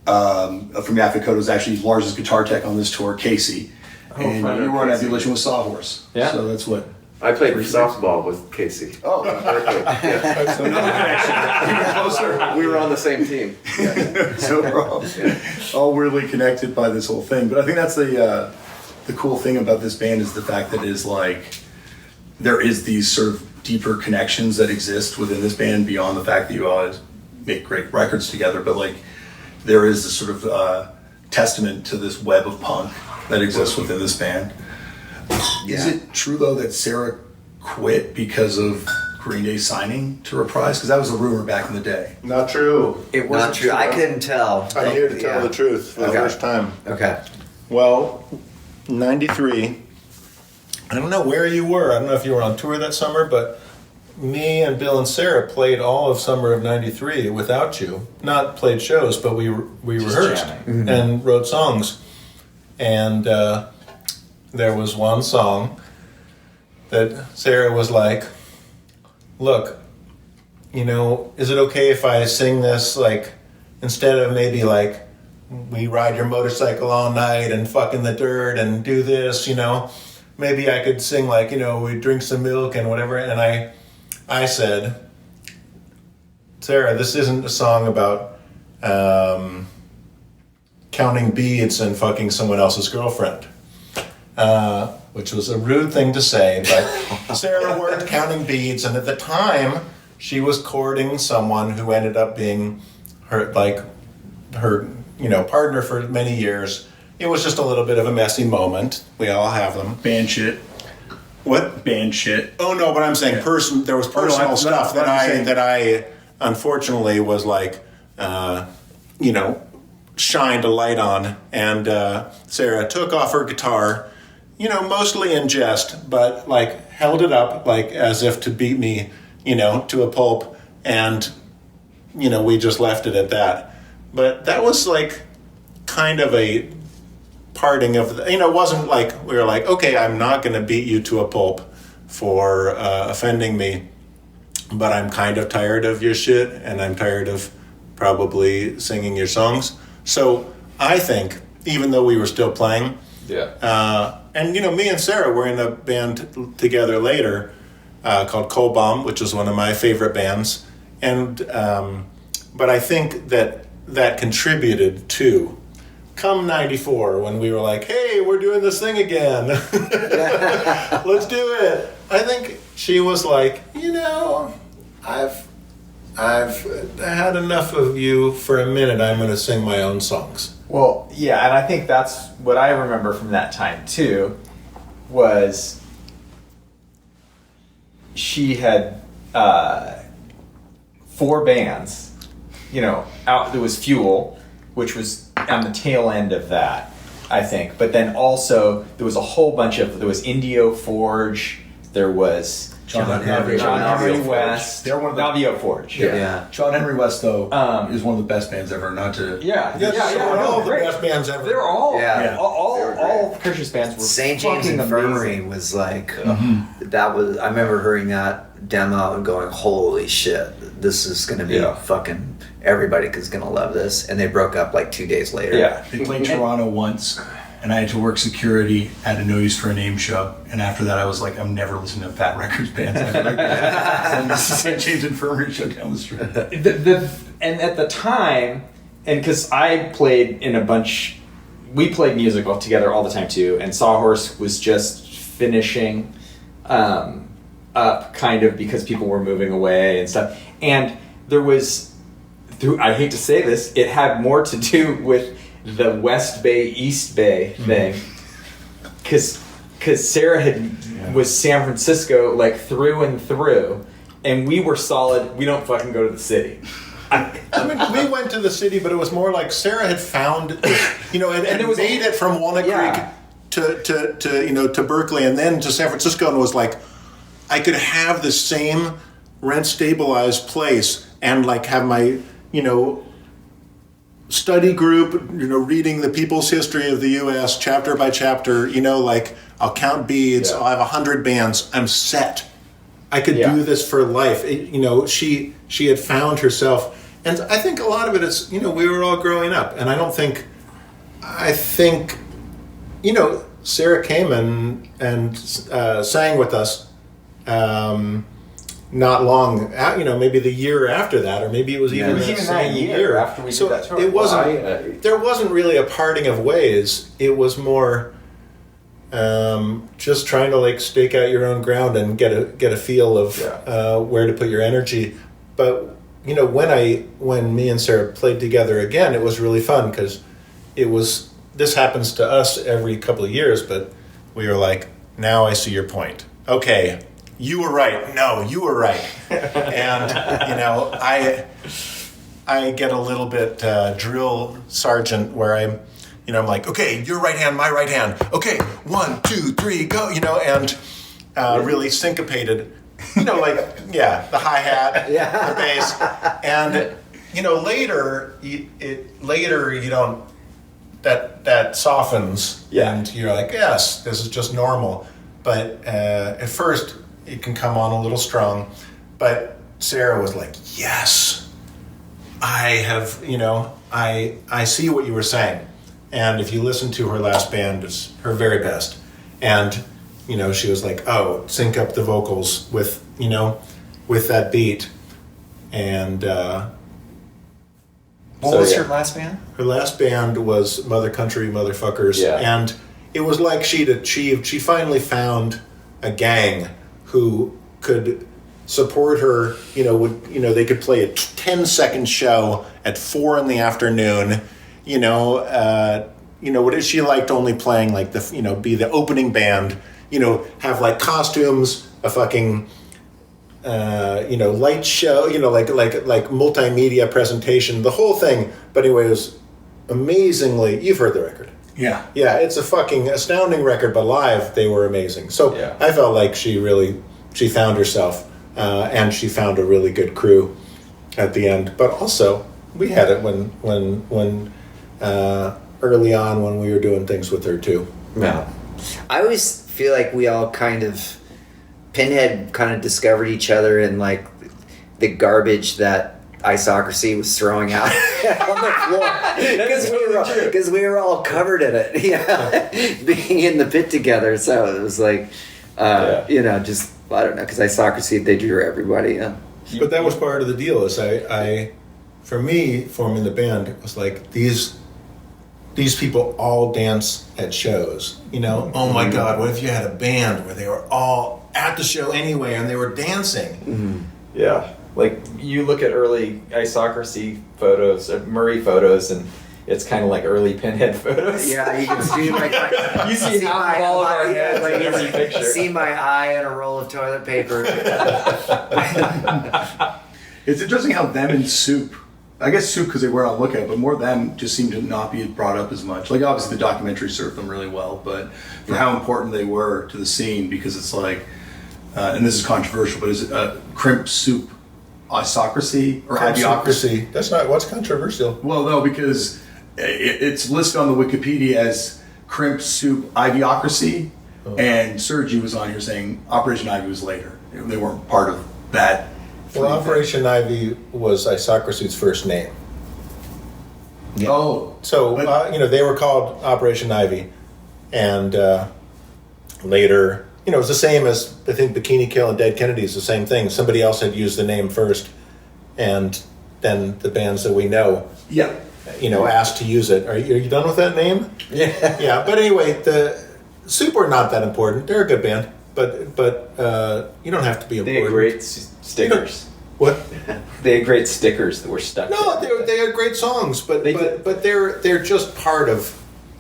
from Yaphet Kodo, was actually Lars's guitar tech on this tour, Casey. And you were on Ebullition with Sawhorse. Yeah. So that's what. I played softball with Casey. Oh, Yeah. so another connection. Even closer. We were on the same team. So we're all weirdly connected by this whole thing. But I think that's the cool thing about this band is the fact that it is like there is these sort of deeper connections that exist within this band beyond the fact that you all make great records together. But like there is this sort of testament to this web of punk that exists within this band. Is it true though that Sarah quit because of Green Day signing to Reprise? Because that was a rumor back in the day. Not true. It wasn't true. I couldn't tell. I'm here to tell the truth for the first time. Okay. Well, 93. I don't know where you were. I don't know if you were on tour that summer, but me and Bill and Sarah played all of summer of 93 without you. Not played shows, but we rehearsed and wrote songs. And there was one song that Sarah was like, look, you know, is it okay if I sing this, like, instead of maybe like, we ride your motorcycle all night and fuck in the dirt and do this, you know, maybe I could sing like, you know, we drink some milk and whatever. And I said, Sarah, this isn't a song about counting beads and fucking someone else's girlfriend. Which was a rude thing to say, but Sarah worked counting beads, and at the time, she was courting someone who ended up being her partner for many years. It was just a little bit of a messy moment. We all have them. Band shit. What? Band shit. Oh no, but I'm saying there was personal stuff that I unfortunately was like, shined a light on, and Sarah took off her guitar, mostly in jest, but like held it up like as if to beat me, to a pulp, and we just left it at that. But that was like kind of a parting of the, it wasn't like we were like, okay, I'm not going to beat you to a pulp for offending me, but I'm kind of tired of your shit, and I'm tired of probably singing your songs. So I think, even though we were still playing, and me and Sarah were in a band together later called Coal Bomb, which is one of my favorite bands, and but I think that contributed to come 94 when we were like, hey, we're doing this thing again. Let's do it. I think she was like, I've had enough of you for a minute. I'm going to sing my own songs. Well, yeah, and I think that's what I remember from that time too, was she had 4 bands, out. There was Fuel, which was on the tail end of that, I think. But then also there was a whole bunch of, there was Indio Forge, there was John Henry West. They're one of the Navio Forge. Yeah. John Henry West, though, is one of the best bands ever. Not to All the best bands ever. They're all all great. Christian bands were St. James fucking Infirmary amazing. was like that was. I remember hearing that demo and going, "Holy shit, this is going to be fucking everybody is going to love this." And they broke up like 2 days later. Yeah, They played Toronto once, and I had to work security at a No Use for a Name show. And after that, I was like, I'm never listening to Fat Records bands ever again. And this is St. James Infirmary show down the street. And at the time, and because I played in a bunch, we played music all together all the time too. And Sawhorse was just finishing up, kind of, because people were moving away and stuff. And there was, I hate to say this, it had more to do with the West Bay, East Bay thing. Because Sarah was San Francisco, like, through and through. And we were solid, we don't fucking go to the city. I mean, we went to the city, but it was more like Sarah had found, and made it from Walnut Creek to Berkeley, and then to San Francisco, and was like, I could have the same rent stabilized place and like have my study group, reading the people's history of the U.S. chapter by chapter. Like I'll count beads. I'll have 100 bands. I'm set. I could do this for life. She had found herself. And I think a lot of it is, we were all growing up. And I think, Sarah came and sang with us not long, maybe the year after that, or maybe it was even that year after we did that tour. It wasn't, there wasn't really a parting of ways. It was more just trying to like stake out your own ground and get a feel of where to put your energy. But when me and Sarah played together again, it was really fun because this happens to us every couple of years, but we were like, now I see your point. Okay, you were right. No, you were right. And I get a little bit drill sergeant where I'm like, okay, your right hand, my right hand. Okay, 1, 2, 3, go. And really syncopated. The hi-hat, the bass. And, later you don't, that softens. And you're like, yes, this is just normal. but at first it can come on a little strong. But Sarah was like, yes, I have, I see what you were saying. And if you listen to her last band, it's her very best. And, she was like, oh, sync up the vocals with, with that beat. And what was her last band? Her last band was Mother Country Motherfuckers. Yeah. And it was like she finally found a gang who could support her, they could play a 10-second show at 4 p.m. What she liked only playing like be the opening band, have like costumes, a fucking light show, like multimedia presentation, the whole thing. But anyway, it was amazingly, you've heard the record. Yeah. Yeah, it's a fucking astounding record, but live they were amazing. So Yeah. I felt like she found herself, and she found a really good crew at the end. But also, we had it when early on when we were doing things with her too. No. I always feel like we all Pinhead kind of discovered each other in like the garbage that Isocracy was throwing out on the floor because we were all covered in it, being in the pit together. So it was like, just I don't know, because Isocracy, they drew everybody. But that was part of the deal. Is for me, forming the band, it was like these people all dance at shows. Oh my God, what if you had a band where they were all at the show anyway and they were dancing? Mm-hmm. Yeah. Like, you look at early Isocracy photos, Murray photos, and it's kind of like early Pinhead photos. Yeah, you can see you see half of all of our heads in every picture. See my eye and a roll of toilet paper. It's interesting how them and Soup, I guess Soup because they were on Lookout, but more them just seem to not be brought up as much. Like, obviously the documentary served them really well, but for how important they were to the scene, because it's like, and this is controversial, but is it Crimp Soup Isocracy or Idiocracy? That's not what's controversial. Well, no, because it's listed on the Wikipedia as Crimp Soup Idiocracy, and Sergi was on here saying Operation Ivy was later. They weren't part of that. Well, Operation Ivy was Isocracy's first name. Yeah. Oh, so they were called Operation Ivy, and later, it was the same as I think Bikini Kill and Dead Kennedy is the same thing. Somebody else had used the name first, and then the bands that we know, asked to use it. Are you done with that name? Yeah. Yeah. But anyway, the Soup are not that important. They're a good band, but you don't have to be important. They had great stickers. What? They had great stickers that were stuck. No, they had great songs, but they're just part of,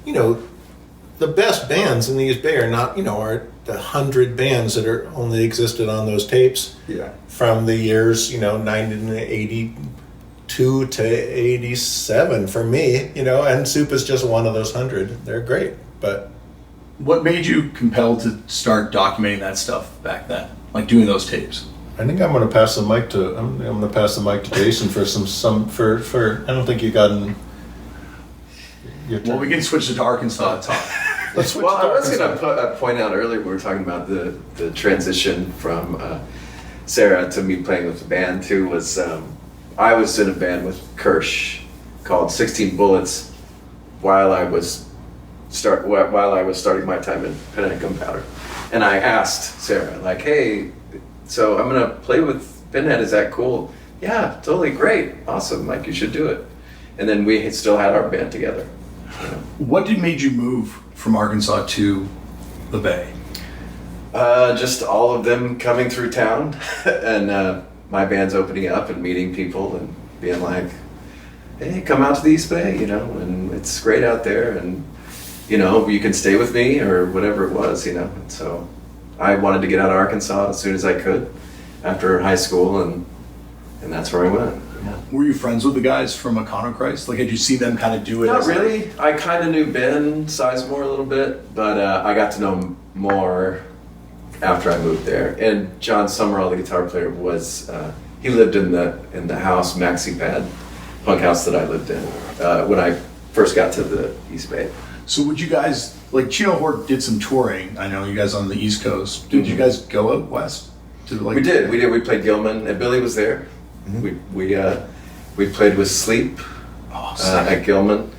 the best bands in the East Bay are not, are the 100 bands that are only existed on those tapes. Yeah. From the years, 1982 to 87 for me, and Soup is just one of those 100. They're great, but. What made you compelled to start documenting that stuff back then, like doing those tapes? I think I'm going to pass the mic to Jason for for I don't think you got in. Well, we can switch to Arkansas talk. Let's switch Well, to I was Arkansas. going to point out earlier, we were talking about the transition from Sarah to me playing with the band too. Was I was in a band with Kirsch called 16 Bullets while I was starting my time in Pinhead Gunpowder, and I asked Sarah like, "Hey, so I'm gonna play with Pinhead. Is that cool?" "Yeah, totally great, awesome. Like, you should do it." And then we still had our band together. What made you move from Arkansas to the Bay? Just all of them coming through town, and my band's opening up and meeting people and being like, "Hey, come out to the East Bay, and it's great out there, and you can stay with me," or whatever it was, And so I wanted to get out of Arkansas as soon as I could after high school, and that's where I went. Yeah. Were you friends with the guys from Econochrist? Like, had you seen them kind of do it? Not really. I kind of knew Ben Sizemore a little bit, but I got to know him more after I moved there. And John Summerall, the guitar player, was he lived in the house, Maxi Pad, punk house that I lived in when I first got to the East Bay. So would you guys, like Chino Horde did some touring, I know you guys on the East Coast. Did you guys go out west? We did. We played Gilman, and Billy was there. We played with Sleep at Gilman.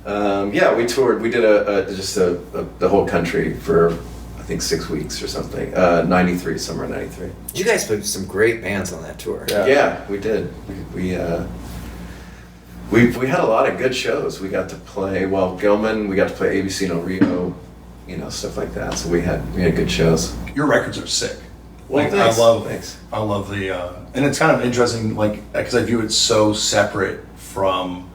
We toured. We did the whole country for I think 6 weeks or something. 93, summer 93. You guys played some great bands on that tour. Yeah, we did. We had a lot of good shows. We got to play Gilman. We got to play ABC No Rio, stuff like that. So we had good shows. Your records are sick. Well, thanks. Thanks. I love the, and it's kind of interesting, because I view it so separate from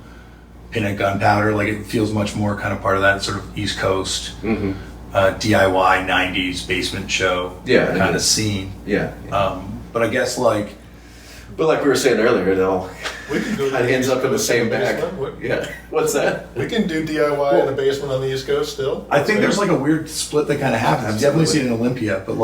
Pinhead Gunpowder. Like, it feels much more kind of part of that sort of East Coast DIY 90s basement show kind of scene. Yeah. But I guess but like we were saying earlier, We can do it ends up in the same bag. Yeah. What's that? We can do DIY in the basement on the East Coast still. I think there's a weird split that kind of happens. I've definitely seen it in Olympia, but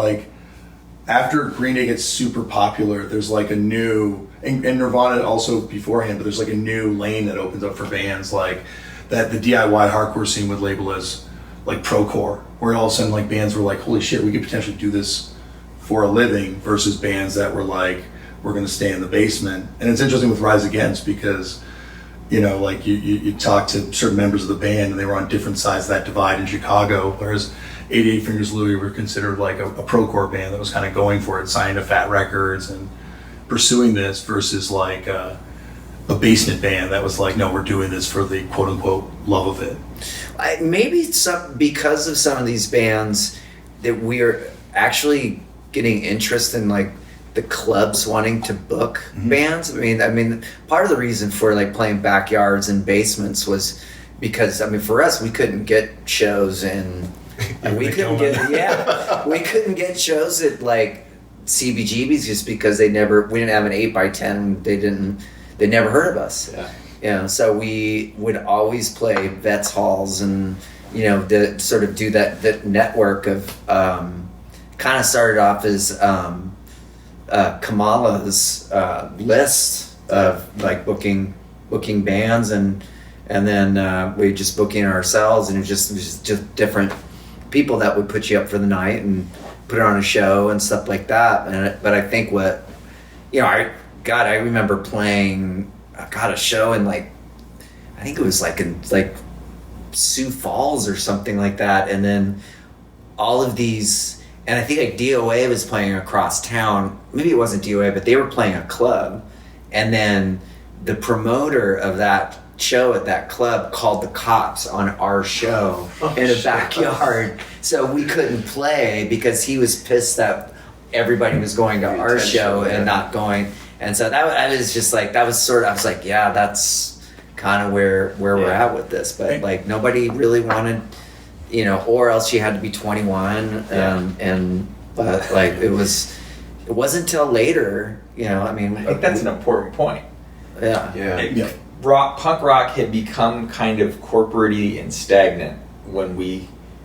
after Green Day gets super popular, there's a new, and Nirvana also beforehand, but there's a new lane that opens up for bands that the DIY hardcore scene would label as procore, where all of a sudden bands were holy shit, we could potentially do this for a living, versus bands that were we're going to stay in the basement. And it's interesting with Rise Against because you talk to certain members of the band and they were on different sides of that divide in Chicago, whereas 88 Fingers Louie were considered a procore band that was kind of going for it, signing to Fat Records and pursuing this, versus a basement band that was no, we're doing this for the quote unquote love of it. Maybe because of some of these bands that we're actually getting interest in the clubs wanting to book bands. I mean, part of the reason for playing backyards and basements was because for us we couldn't get shows and we couldn't get shows at CBGB's just because we didn't have an 8x10. They never heard of us. So we would always play vets halls and to sort of do that network of kind of started off as Kamala's list of booking bands and then we just booking ourselves, and it was just different people that would put you up for the night and put it on a show and stuff like that. But I think I remember playing a show in I think it was in Sioux Falls or something like that, and then all of these. And I think DOA was playing across town. Maybe it wasn't DOA, but they were playing a club. And then the promoter of that show at that club called the cops on our show in a backyard. So we couldn't play because he was pissed that everybody was going to our show and not going. And so I was just that was sort of, I was yeah, that's kind of where we're at with this. But nobody really wanted... or else you had to be 21, but it wasn't until later, I think that's an important point. Yeah. Punk rock had become kind of corporate-y and stagnant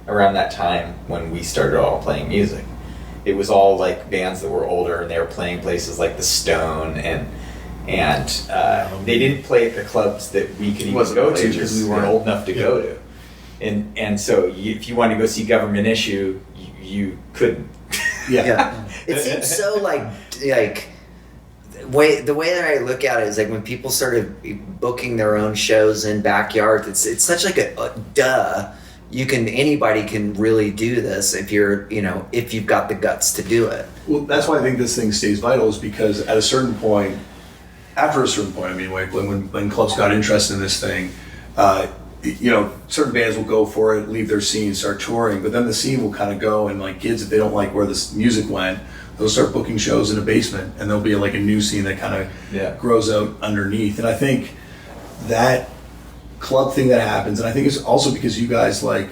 around that time when we started all playing music. It was all bands that were older, and they were playing places like the Stone, and they didn't play at the clubs that we could even go to because we weren't old enough to go to. And so if you wanted to go see Government Issue, you couldn't. Yeah. It seems so the way that I look at it is when people started booking their own shows in backyards. It's such a duh. Anybody can really do this if if you've got the guts to do it. Well, that's why I think this thing stays vital, is because after a certain point, when clubs got interested in this thing. Certain bands will go for it, leave their scene, start touring, but then the scene will kind of go, and kids, if they don't like where this music went, they'll start booking shows in a basement, and there'll be a new scene that kind of grows out underneath. And I think that club thing that happens, and I think it's also because you guys and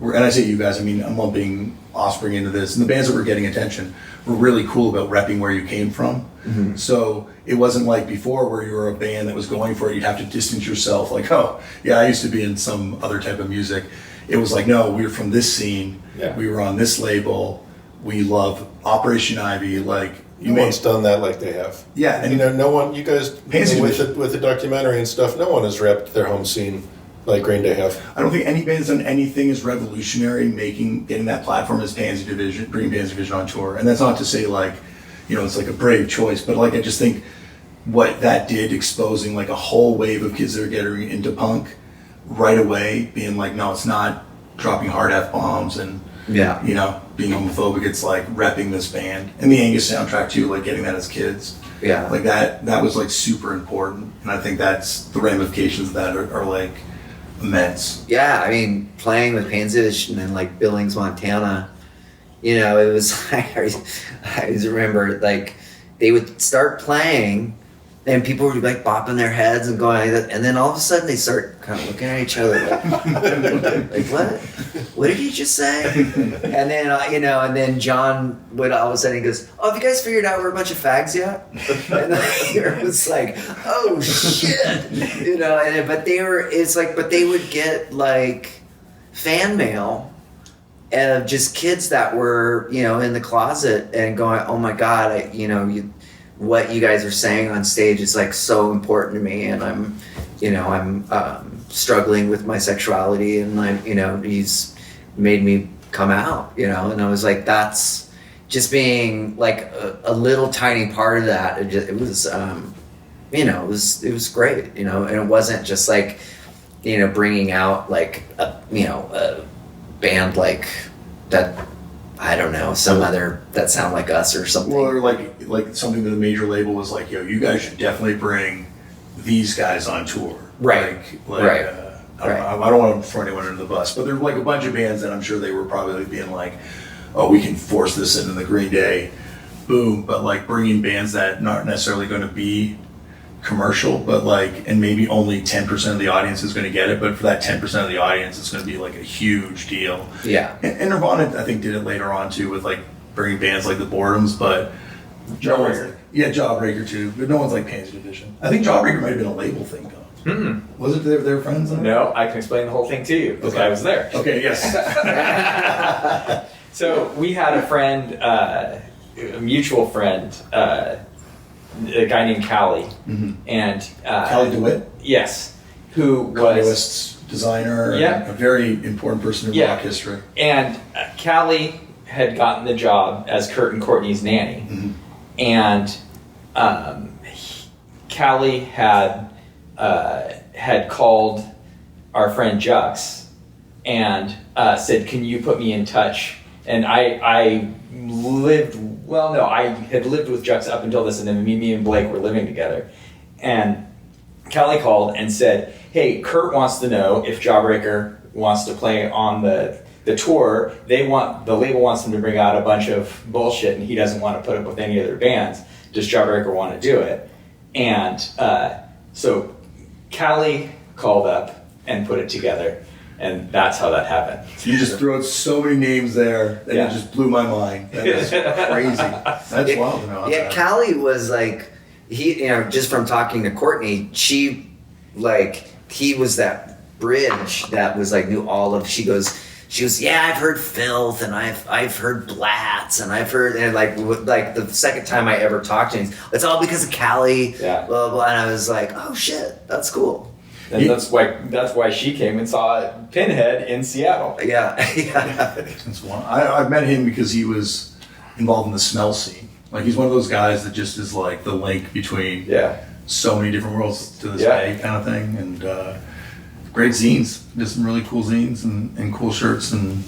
I say you guys, I'm lumping Offspring into this, and the bands that were getting attention were really cool about repping where you came from. Mm-hmm. So it wasn't like before where you were a band that was going for it, you'd have to distance yourself, oh, yeah, I used to be in some other type of music. It was no, we were from this scene, we were on this label, we love Operation Ivy, no one's done that like they have. Yeah. And no one, you guys, with the documentary and stuff, no one has repped their home scene like Green Day have. I don't think any band's done anything as revolutionary getting that platform as Pansy Division, bringing Pansy Division on tour. And that's not to say like, it's like a brave choice, but like I just think what that did, exposing like a whole wave of kids that are getting into punk right away, being like, no, it's not dropping hard F-bombs and being homophobic. It's like repping this band, and the Angus soundtrack too, like getting that as kids. Yeah, like that was like super important, and I think that's the ramifications of that are like immense. Yeah, I mean, playing with Pansy Division in like Billings, Montana, it was I always remember like they would start playing and people would be like bopping their heads and going like that, and then all of a sudden they start kind of looking at each other like what did he just say? And then and then John would all of a sudden he goes, oh, have you guys figured out we're a bunch of fags yet? And it was like, oh shit, but they would get like fan mail of just kids that were in the closet and going, oh my god, what you guys are saying on stage is like so important to me, and I'm struggling with my sexuality, and he's made me come out, and I was like, that's just being like a little tiny part of that. It was great, and it wasn't just like, bringing out like a band like that. I don't know, some other that sound like us or something. Well, or like something that a major label was like, yo, you guys should definitely bring these guys on tour. Right. Right. I don't want to throw anyone under the bus, but there's like a bunch of bands that I'm sure they were probably being like, oh, we can force this into the Green Day, boom. But like bringing bands that not necessarily going to be commercial, but like, and maybe only 10% of the audience is going to get it, but for that 10% of the audience, it's going to be like a huge deal. Yeah. And Nirvana, I think, did it later on too with like bringing bands like the Boredoms, but Jawbreaker too, but no one's like Pansy Division. I think Jawbreaker might have been a label thing though. Mm-hmm. Was it they were friends? No, I can explain the whole thing to you because I was there. Okay, yes. So we had a friend, a mutual friend, a guy named Callie, and Callie DeWitt? Yes, who was Kanye designer, yeah, a very important person in rock history. And Callie had gotten the job as Kurt and Courtney's nanny, and Callie had called our friend Jux and said, "Can you put me in touch?" And I had lived with Jux up until this, and then me and Blake were living together. And Callie called and said, hey, Kurt wants to know if Jawbreaker wants to play on the tour. The label wants him to bring out a bunch of bullshit, and he doesn't want to put up with any other bands. Does Jawbreaker want to do it? And so Callie called up and put it together. And that's how that happened. You just threw out so many names there that it just blew my mind. That is crazy. That's wild to know. Yeah, Callie was like, just from talking to Courtney, he was that bridge that was like knew all of. She goes, yeah, I've heard Filth, and I've heard Blatz, and I've heard, and like the second time I ever talked to him, it's all because of Callie. Yeah. Blah, blah, blah. And I was like, oh shit, that's cool. And that's why she came and saw Pinhead in Seattle. Yeah. That's one. I've met him because he was involved in the smell scene. Like he's one of those guys that just is like the link between so many different worlds to this day kind of thing. And great zines, did some really cool zines and cool shirts, and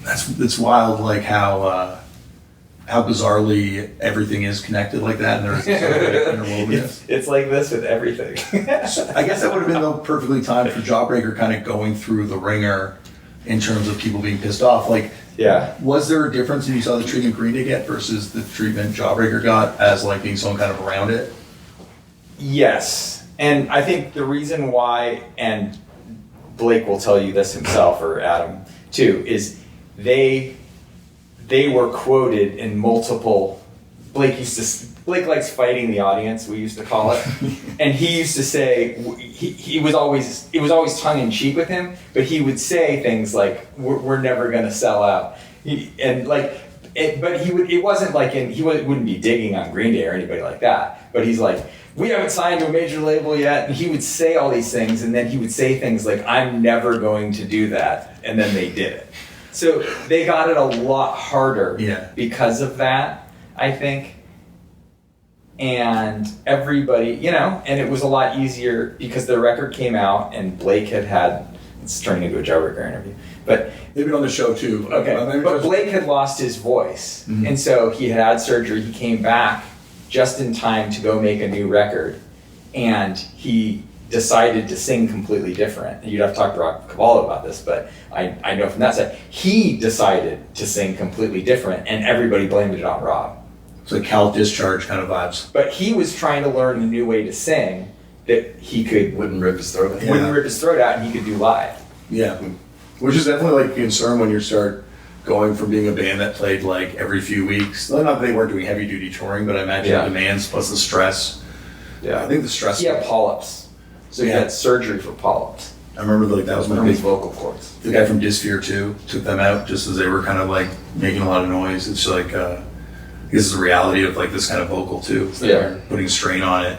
it's wild like how bizarrely everything is connected like that, and there's this sort of interwovenness. It's like this with everything. So I guess that would have been though perfectly timed for Jawbreaker kind of going through the ringer in terms of people being pissed off. Like, was there a difference when you saw the treatment Green Day get versus the treatment Jawbreaker got as like being someone kind of around it? Yes, and I think the reason why, and Blake will tell you this himself, or Adam too, is they were quoted in multiple. Blake likes fighting the audience, we used to call it, and he used to say it was always tongue in cheek with him, but he would say things like we're never gonna sell out, but he would. It wasn't like he wouldn't be digging on Green Day or anybody like that, but he's like, we haven't signed to a major label yet. And he would say all these things, and then he would say things like, I'm never going to do that. And then they did it. So they got it a lot harder because of that, I think. And everybody, you know, and it was a lot easier because the record came out and Blake it's turning into a Jawbreaker interview, but they've been on the show too. Okay, but Blake had lost his voice, and so he had surgery. He came back just in time to go make a new record, and he decided to sing completely different. You'd have to talk to Rock Cavallo about this, but I know from that side, he decided to sing completely different, and everybody blamed it on Rob. It's like Cal Discharge kind of vibes. But he was trying to learn a new way to sing that he wouldn't rip his throat out. Wouldn't rip his throat out, and he could do live. Yeah, which is definitely like a concern when you start going from being a band that played like every few weeks. Not that they weren't doing heavy duty touring, but I imagine the demands plus the stress. Yeah, I think the stress. He had polyps, so he had surgery for polyps. I remember like that was my big vocal cords. The guy from Dysphere too took them out just as they were kind of like making a lot of noise. It's like this is the reality of like this kind of vocal too. So they're putting strain on it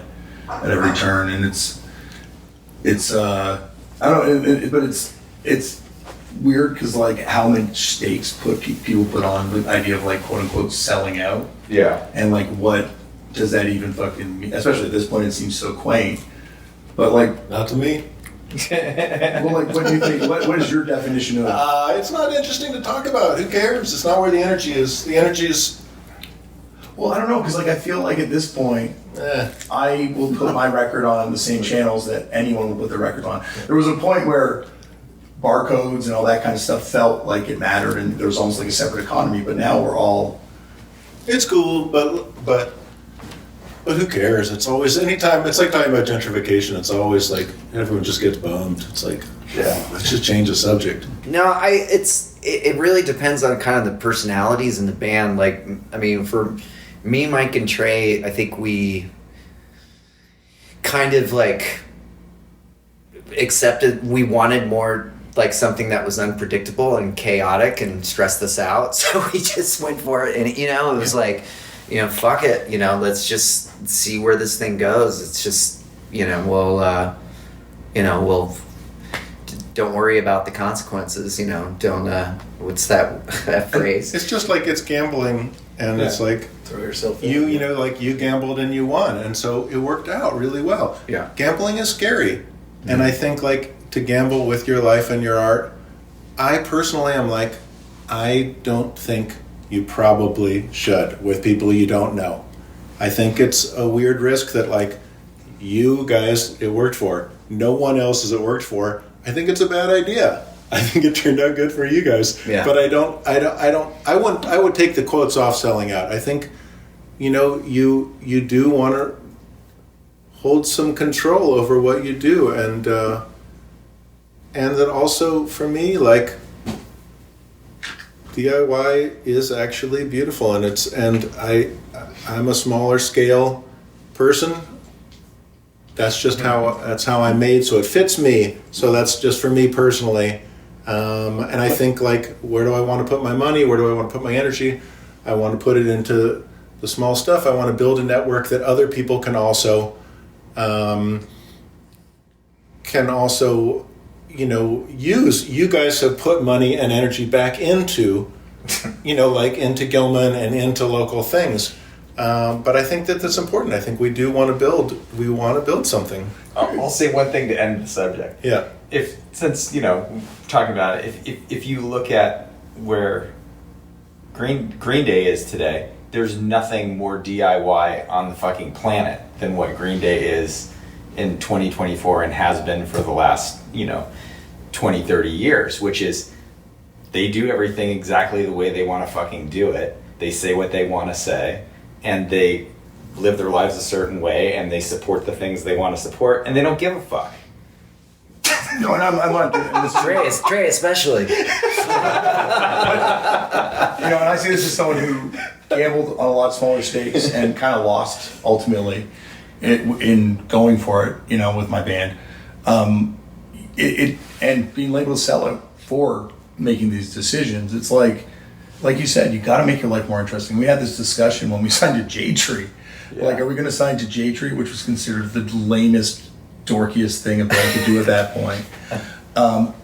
at every turn, and it's I don't know, but it's weird because like how many stakes people put on the idea of like quote unquote selling out. Yeah. And like what does that even fucking mean? Especially at this point, it seems so quaint. But like, not to me. Well, like, what do you think? What is your definition of? It's not interesting to talk about. Who cares? It's not where the energy is. The energy is. Well, I don't know, because like I feel like at this point, I will put my record on the same channels that anyone will put their record on. There was a point where barcodes and all that kind of stuff felt like it mattered, and there was almost like a separate economy. But now we're all. It's cool, but who cares? It's always anytime. It's like talking about gentrification. It's always like everyone just gets bummed. It's like, let's just change the subject. No, it really depends on kind of the personalities in the band. Like, I mean, for me, Mike, and Trey, I think we kind of like accepted. We wanted more like something that was unpredictable and chaotic and stressed us out. So we just went for it, and it was like, fuck it, let's just see where this thing goes. It's just, we'll don't worry about the consequences, don't, what's that phrase? It's just like it's gambling, and it's like, throw yourself in. Like you gambled and you won, and so it worked out really well. Yeah. Gambling is scary, and I think like to gamble with your life and your art, I personally am like, I don't think you probably should with people you don't know. I think it's a weird risk that like you guys it worked for. No one else has it worked for. I think it's a bad idea. I think it turned out good for you guys. Yeah. But I would take the quotes off selling out. I think, you do want to hold some control over what you do, and that also for me, like, DIY is actually beautiful, and I'm a smaller scale person. That's just how I'm made, so it fits me. So that's just for me personally. And I think like, where do I want to put my money? Where do I want to put my energy? I want to put it into the small stuff. I want to build a network that other people can also use. You guys have put money and energy back into, like into Gilman and into local things. But I think that's important. I think we do want to build. We want to build something. I'll say one thing to end the subject. Yeah. Since talking about it, if you look at where Green Day is today, there's nothing more DIY on the fucking planet than what Green Day is in 2024 and has been for the last 20, 30 years, which is they do everything exactly the way they want to fucking do it. They say what they want to say, and they live their lives a certain way, and they support the things they want to support, and they don't give a fuck. No, and I'm not doing this. Trey especially. And I say this as someone who gambled on a lot smaller stakes and kind of lost ultimately in going for it, with my band. And being labeled a sellout for making these decisions, it's like, like you said, you got to make your life more interesting. We had this discussion when we signed to J Tree. Yeah. Like, are we going to sign to J Tree, which was considered the lamest, dorkiest thing a band could do at that point?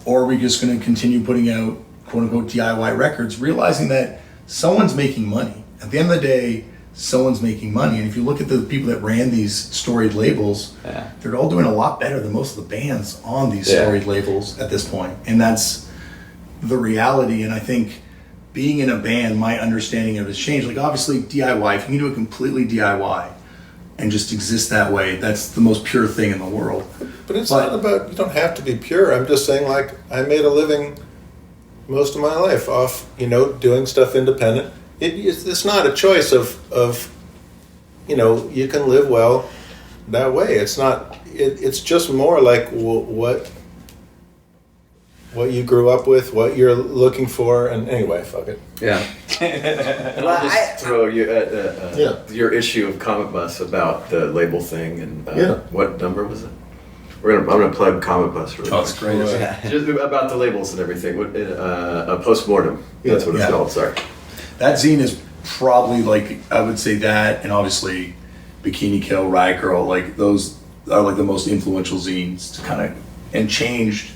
Or are we just going to continue putting out quote unquote DIY records, realizing that someone's making money? At the end of the day, someone's making money. And if you look at the people that ran these storied labels, they're all doing a lot better than most of the bands on these storied labels at this point. And that's the reality. And I think being in a band, my understanding of it has changed. Like, obviously, DIY, if you can do it completely DIY and just exist that way, that's the most pure thing in the world. But it's not about, you don't have to be pure. I'm just saying, like, I made a living most of my life off, doing stuff independent. It's not a choice of you can live well that way. It's not, it's just more like what you grew up with, what you're looking for, and anyway, fuck it. Yeah. And I'll just throw you at your issue of Cometbus about the label thing and what number was it? I'm gonna plug Cometbus. Really It's great. Just about the labels and everything. A postmortem. That's what it's called. Sorry. That zine is probably, like, I would say that, and obviously Bikini Kill, Riot Girl, like, those are like the most influential zines to kind of, and changed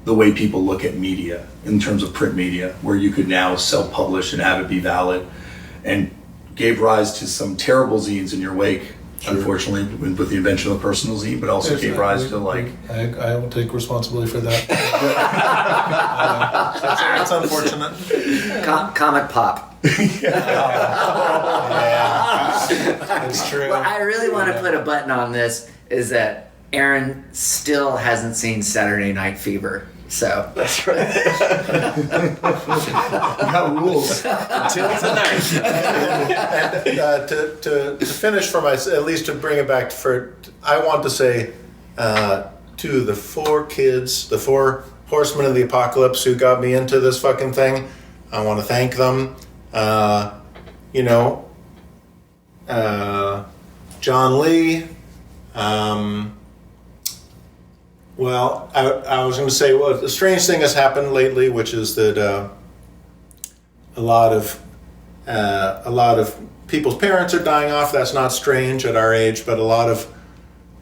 the way people look at media in terms of print media, where you could now self-publish and have it be valid, and gave rise to some terrible zines in your wake, unfortunately, with the invention of the personal zine, but also gave rise to, like... I will take responsibility for that. That's unfortunate. Comic pop. Yeah, it's true. What I really want to put a button on this is that Aaron still hasn't seen Saturday Night Fever. So That's right. We got rules. Until tonight. And to finish for at least to bring it back I want to say to the 4 kids, the 4 horsemen of the apocalypse who got me into this fucking thing, I want to thank them. John Lee. Well, I was going to say, well, a strange thing has happened lately, which is that a lot of people's parents are dying off. That's not strange at our age, but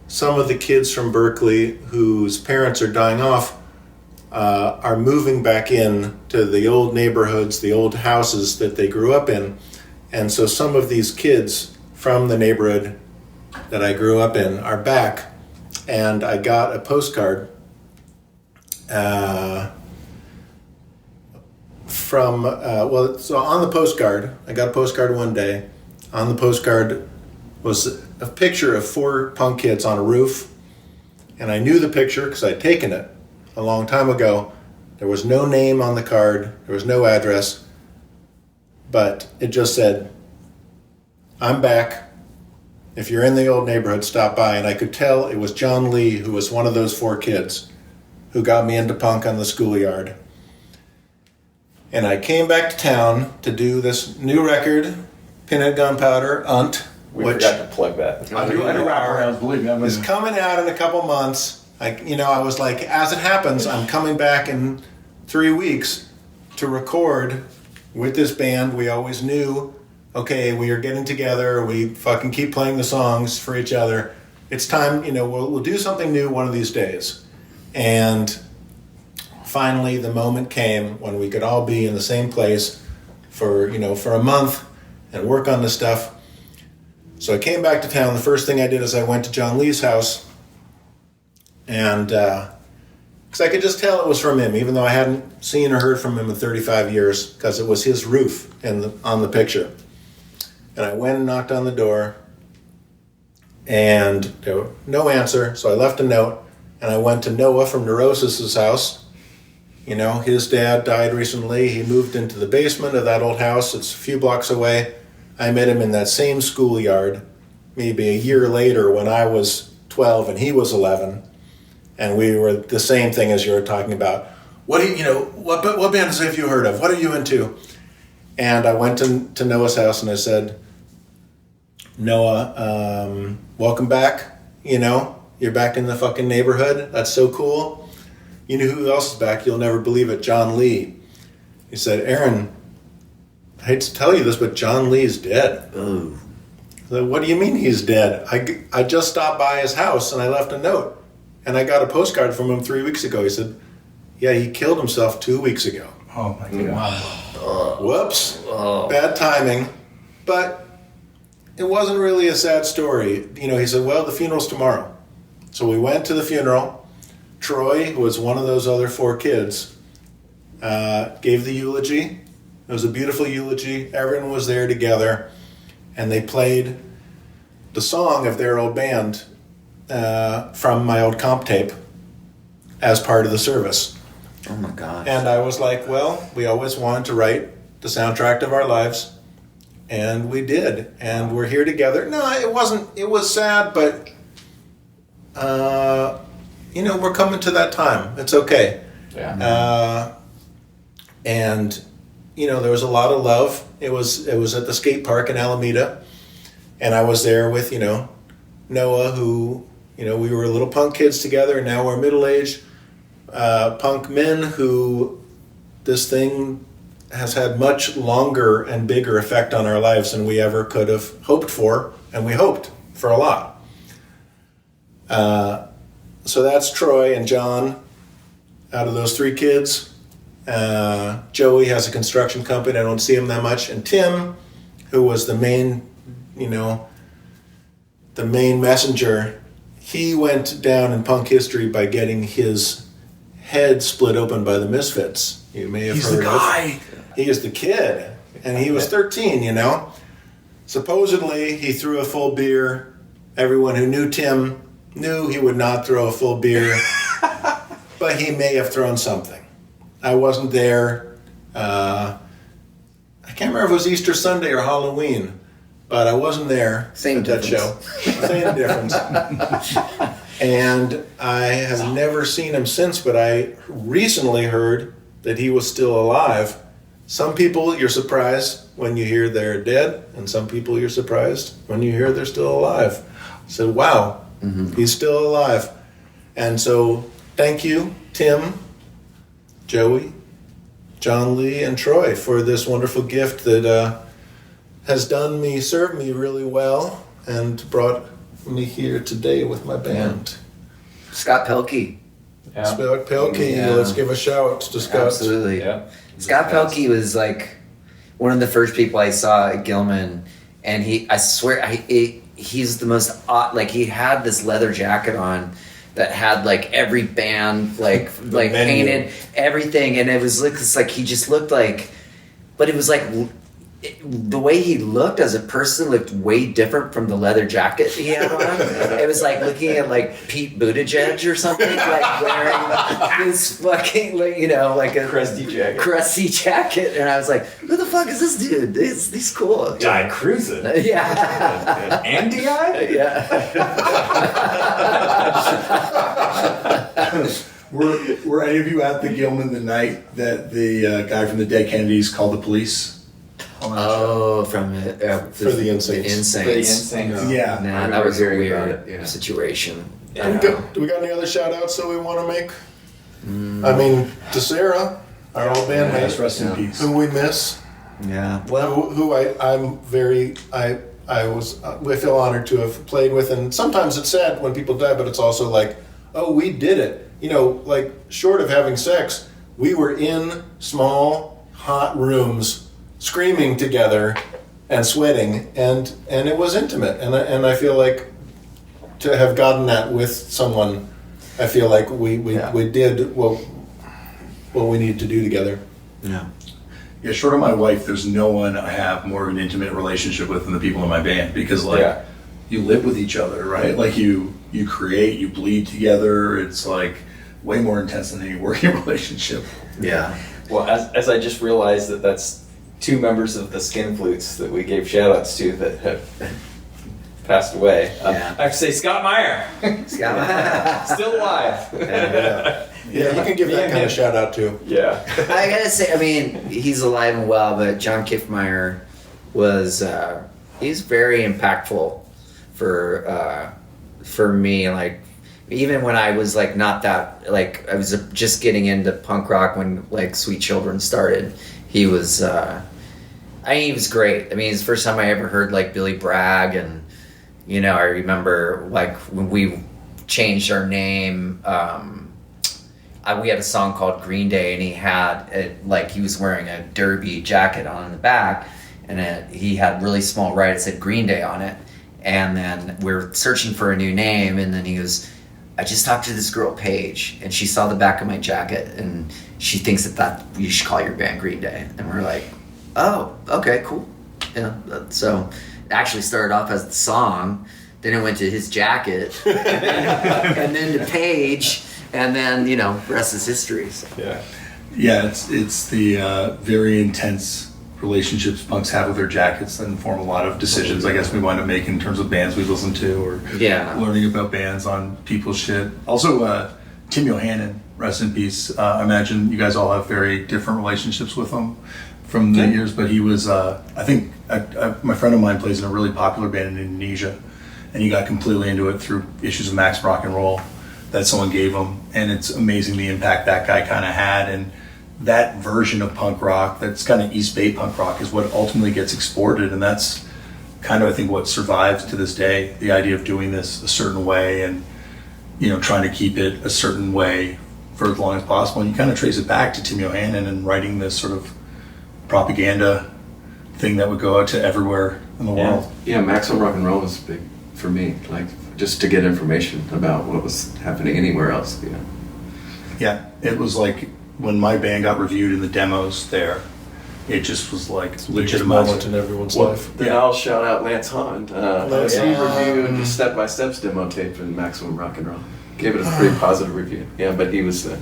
some of the kids from Berkeley whose parents are dying off are moving back in to the old neighborhoods, the old houses that they grew up in. And so some of these kids from the neighborhood that I grew up in are back. And I got a postcard so on the postcard, I got a postcard one day. On the postcard was a picture of 4 punk kids on a roof. And I knew the picture because I'd taken it a long time ago. There was no name on the card. There was no address. But it just said, "I'm back. If you're in the old neighborhood, stop by." And I could tell it was John Lee, who was one of those 4 kids who got me into punk on the schoolyard. And I came back to town to do this new record, Pinhead Gunpowder, We which forgot to plug that. I do wraparounds, believe me. is coming out in a couple months. I was like, as it happens, I'm coming back in 3 weeks to record with this band. We always knew, okay, we are getting together. We fucking keep playing the songs for each other. It's time, we'll do something new one of these days. And finally, the moment came when we could all be in the same place for a month and work on this stuff. So I came back to town. The first thing I did is I went to John Lee's house, and because I could just tell it was from him, even though I hadn't seen or heard from him in 35 years, because it was his roof on the picture. And I went and knocked on the door, and there was no answer, so I left a note, and I went to Noah from Neurosis's house. His dad died recently. He moved into the basement of that old house. It's a few blocks away. I met him in that same schoolyard maybe a year later when I was 12 and he was 11. And we were the same thing as you were talking about. What bands have you heard of? What are you into? And I went to Noah's house and I said, "Noah, welcome back. You're back in the fucking neighborhood. That's so cool. You know who else is back? You'll never believe it. John Lee." He said, "Aaron, hate to tell you this, but John Lee's dead. Oh. So, what do you mean he's dead? I just stopped by his house and I left a note. And I got a postcard from him 3 weeks ago. He said, yeah, he killed himself 2 weeks ago. Oh my God. Whoops. Bad timing. But it wasn't really a sad story. You know, he said, well, the funeral's tomorrow. So we went to the funeral. Troy, who was one of those other 4 kids, gave the eulogy. It was a beautiful eulogy. Everyone was there together. And they played the song of their old band from my old comp tape as part of the service. Oh my gosh. And I was like, well, we always wanted to write the soundtrack of our lives. And we did. And we're here together. No, it wasn't, it was sad, but, you know, we're coming to that time. It's okay. Yeah. And, you know, there was a lot of love. It was at the skate park in Alameda. And I was there with, you know, Noah, who, you know, we were little punk kids together, and now we're middle-aged punk men who this thing has had much longer and bigger effect on our lives than we ever could have hoped for, and we hoped for a lot. So that's Troy and John. Out of those 3 kids, Joey has a construction company. I don't see him that much. And Tim, who was the main, you know, the main messenger, he went down in punk history by getting his head split open by the Misfits. You may have He's heard the guy. He is the kid, and he was 13, you know. Supposedly, he threw a full beer. Everyone who knew Tim knew he would not throw a full beer, but he may have thrown something. I wasn't there. I can't remember if it was Easter Sunday or Halloween, but I wasn't there Same at that difference. show. Same difference. And I have never seen him since, but I recently heard that he was still alive. Some people, you're surprised when you hear they're dead, and some people you're surprised when you hear they're still alive. I said, wow, he's still alive. And so thank you, Tim, Joey, John Lee, and Troy for this wonderful gift that has served me really well and brought me here today with my band. Scott Pelkey. Yeah. Scott Pelkey, Yeah. let's give a shout to Scott. Absolutely. Yeah. Scott Pelkey was like one of the first people I saw at Gilman, and I swear, he's the most odd, like he had this leather jacket on that had like every band like menu. painted everything, and it was like he just looked like, but it was like the way he looked as a person looked way different from the leather jacket he had on. It was like looking at like Pete Buttigieg or something, like wearing this fucking, like, you know, like a Crusty jacket. and I was like, who the fuck is this dude? He's cool. Die cruising. Yeah. Andy guy? Yeah. Were any of you at the Gilman the night that the guy from the Dead Kennedys called the police? Oh, from For the Insaints. Pretty insane. Yeah. Nah, that was a hearing about weird it, yeah. situation. Do we got any other shout outs that we want to make? I mean, to Sarah, our old bandmate, Rest in peace. who we miss, Yeah. Well, who I feel honored to have played with. And sometimes it's sad when people die, but it's also like, oh, we did it. You know, like, short of having sex, we were in small, hot rooms screaming together and sweating, and it was intimate, and I feel like to have gotten that with someone, I feel like we did what we needed to do together. yeah. Yeah, short of my wife, there's no one I have more of an intimate relationship with than the people in my band, because like Yeah. you live with each other, right? Like you create, you bleed together. It's like way more intense than any working relationship. Yeah. Well, as I just realized that's 2 members of the Skin Flutes that we gave shout outs to that have passed away. Yeah. I have to say Scott Meyer. Scott. Still alive. Yeah, you can give that kind of shout out too. Yeah. I gotta say, I mean, he's alive and well, but John Kiffmeyer was he's very impactful for me. Like, even when I was like not that, like I was just getting into punk rock when like Sweet Children started. He was. I mean, he was great. I mean, it's the first time I ever heard like Billy brag, and you know, I remember like when we changed our name. We had a song called Green Day, and he had it like he was wearing a derby jacket on the back, and he had really small right. It said Green Day on it, and then we're searching for a new name, and then he goes, I just talked to this girl Paige, and she saw the back of my jacket, and she thinks that you should call your band Green Day, and we're like, oh, okay, cool. Yeah, so it actually started off as the song, then it went to his jacket, and then to Paige, and then, you know, rest is history. So. Yeah, it's the very intense relationships punks have with their jackets that inform a lot of decisions I guess we wind up making in terms of bands we listen to or learning about bands on people's shit. Also, Tim Yohannan, rest in peace. I imagine you guys all have very different relationships with him from the years, but he was, I think, my friend of mine plays in a really popular band in Indonesia, and he got completely into it through issues of Max Rock and Roll that someone gave him, and it's amazing the impact that guy kind of had. And that version of punk rock, that's kind of East Bay punk rock, is what ultimately gets exported, and that's kind of, I think, what survives to this day. The idea of doing this a certain way and, you know, trying to keep it a certain way for as long as possible. And you kind of trace it back to Tim Yohannan and writing this sort of propaganda thing that would go out to everywhere in the world. Yeah, Maximum Rock and Roll was big for me, like just to get information about what was happening anywhere else, you know. Yeah, it was like when my band got reviewed in the demos there, it just was like legitimate moment in everyone's life. Then I'll shout out Lance Hahn. He reviewed the Step by Steps demo tape in Maximum Rock and Roll. Gave it a pretty positive review. Yeah, but he was a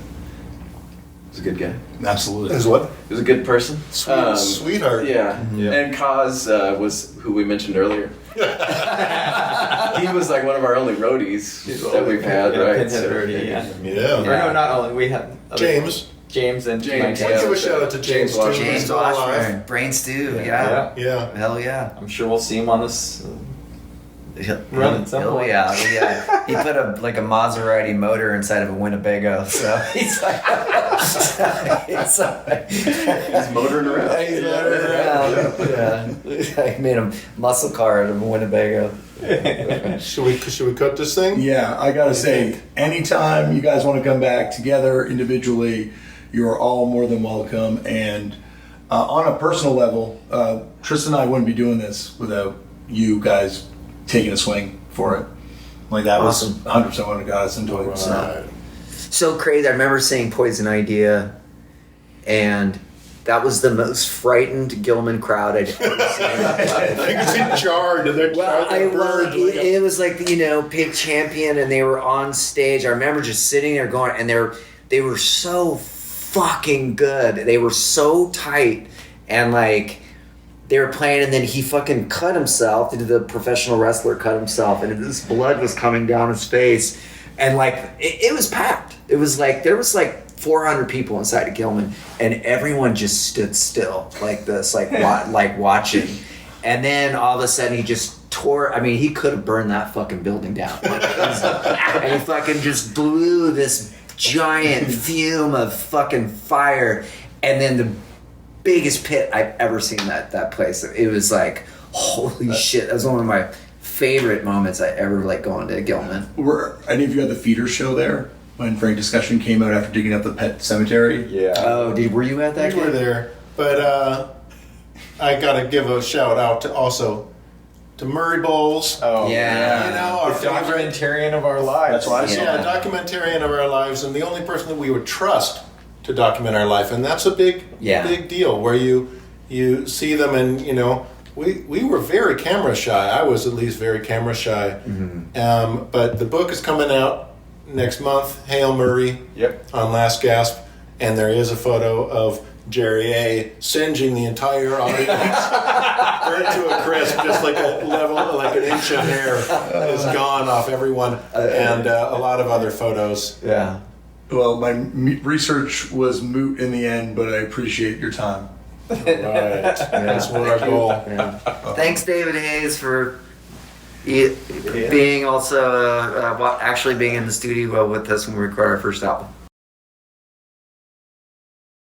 good guy. Absolutely. Is what? He was a good person. Sweetheart. Yeah. And Kaz was who we mentioned earlier. He was like one of our only roadies that we've had, right? Pinhead Birdie, Yeah. Or no, not only. We had James. James. Let's give a shout out to James too. Washburn. James Still alive. Washburn, Brain Stew, yeah. Hell yeah. I'm sure we'll see him on this Run run at some point. Yeah. He put a Maserati motor inside of a Winnebago, so he's like, He's motoring around. I made a muscle car out of a Winnebago. Should we cut this thing? Yeah, I gotta say, anytime you guys want to come back together individually, you are all more than welcome. And on a personal level, Tristan and I wouldn't be doing this without you guys taking a swing for it. Like that was 100% what got us into it. So crazy. I remember seeing Poison Idea, and that was the most frightened Gilman crowd I'd ever seen. I think it's in jarred and they're it was like, you know, Pig Champion, and they were on stage. I remember just sitting there going, and they were so fucking good. They were so tight, and like they were playing, and then he fucking cut himself. The professional wrestler cut himself, and this blood was coming down his face, and like it was packed. It was like there was like 400 people inside of Gilman, and everyone just stood still like this, like like watching. And then all of a sudden he just tore. I mean, he could have burned that fucking building down. And he fucking just blew this giant fume of fucking fire, and then the biggest pit I've ever seen that place. It was like, holy shit. That was one of my favorite moments I ever like going to Gilman. Were any of you at the feeder show there when Frank Discussion came out after digging up the pet cemetery? Yeah. Oh, were you at that? We were there, but I gotta give a shout out to Murray Bowles. Oh, yeah. You know, our the favorite documentarian of our lives. That's why I Yeah, the documentarian of our lives, and the only person that we would trust to document our life, and that's a big deal. Where you see them, and you know, we were very camera shy. I was at least very camera shy. Mm-hmm. But the book is coming out next month. Hail Murray. Yep. On Last Gasp, and there is a photo of Jerry A. singeing the entire audience burnt to a crisp, just like a level, like an inch of hair is gone off everyone, and a lot of other photos. Yeah. Well, my research was moot in the end, but I appreciate your time. Right. That's what our goal. Yeah. Thanks, David Hayes, for being also actually being in the studio with us when we record our first album.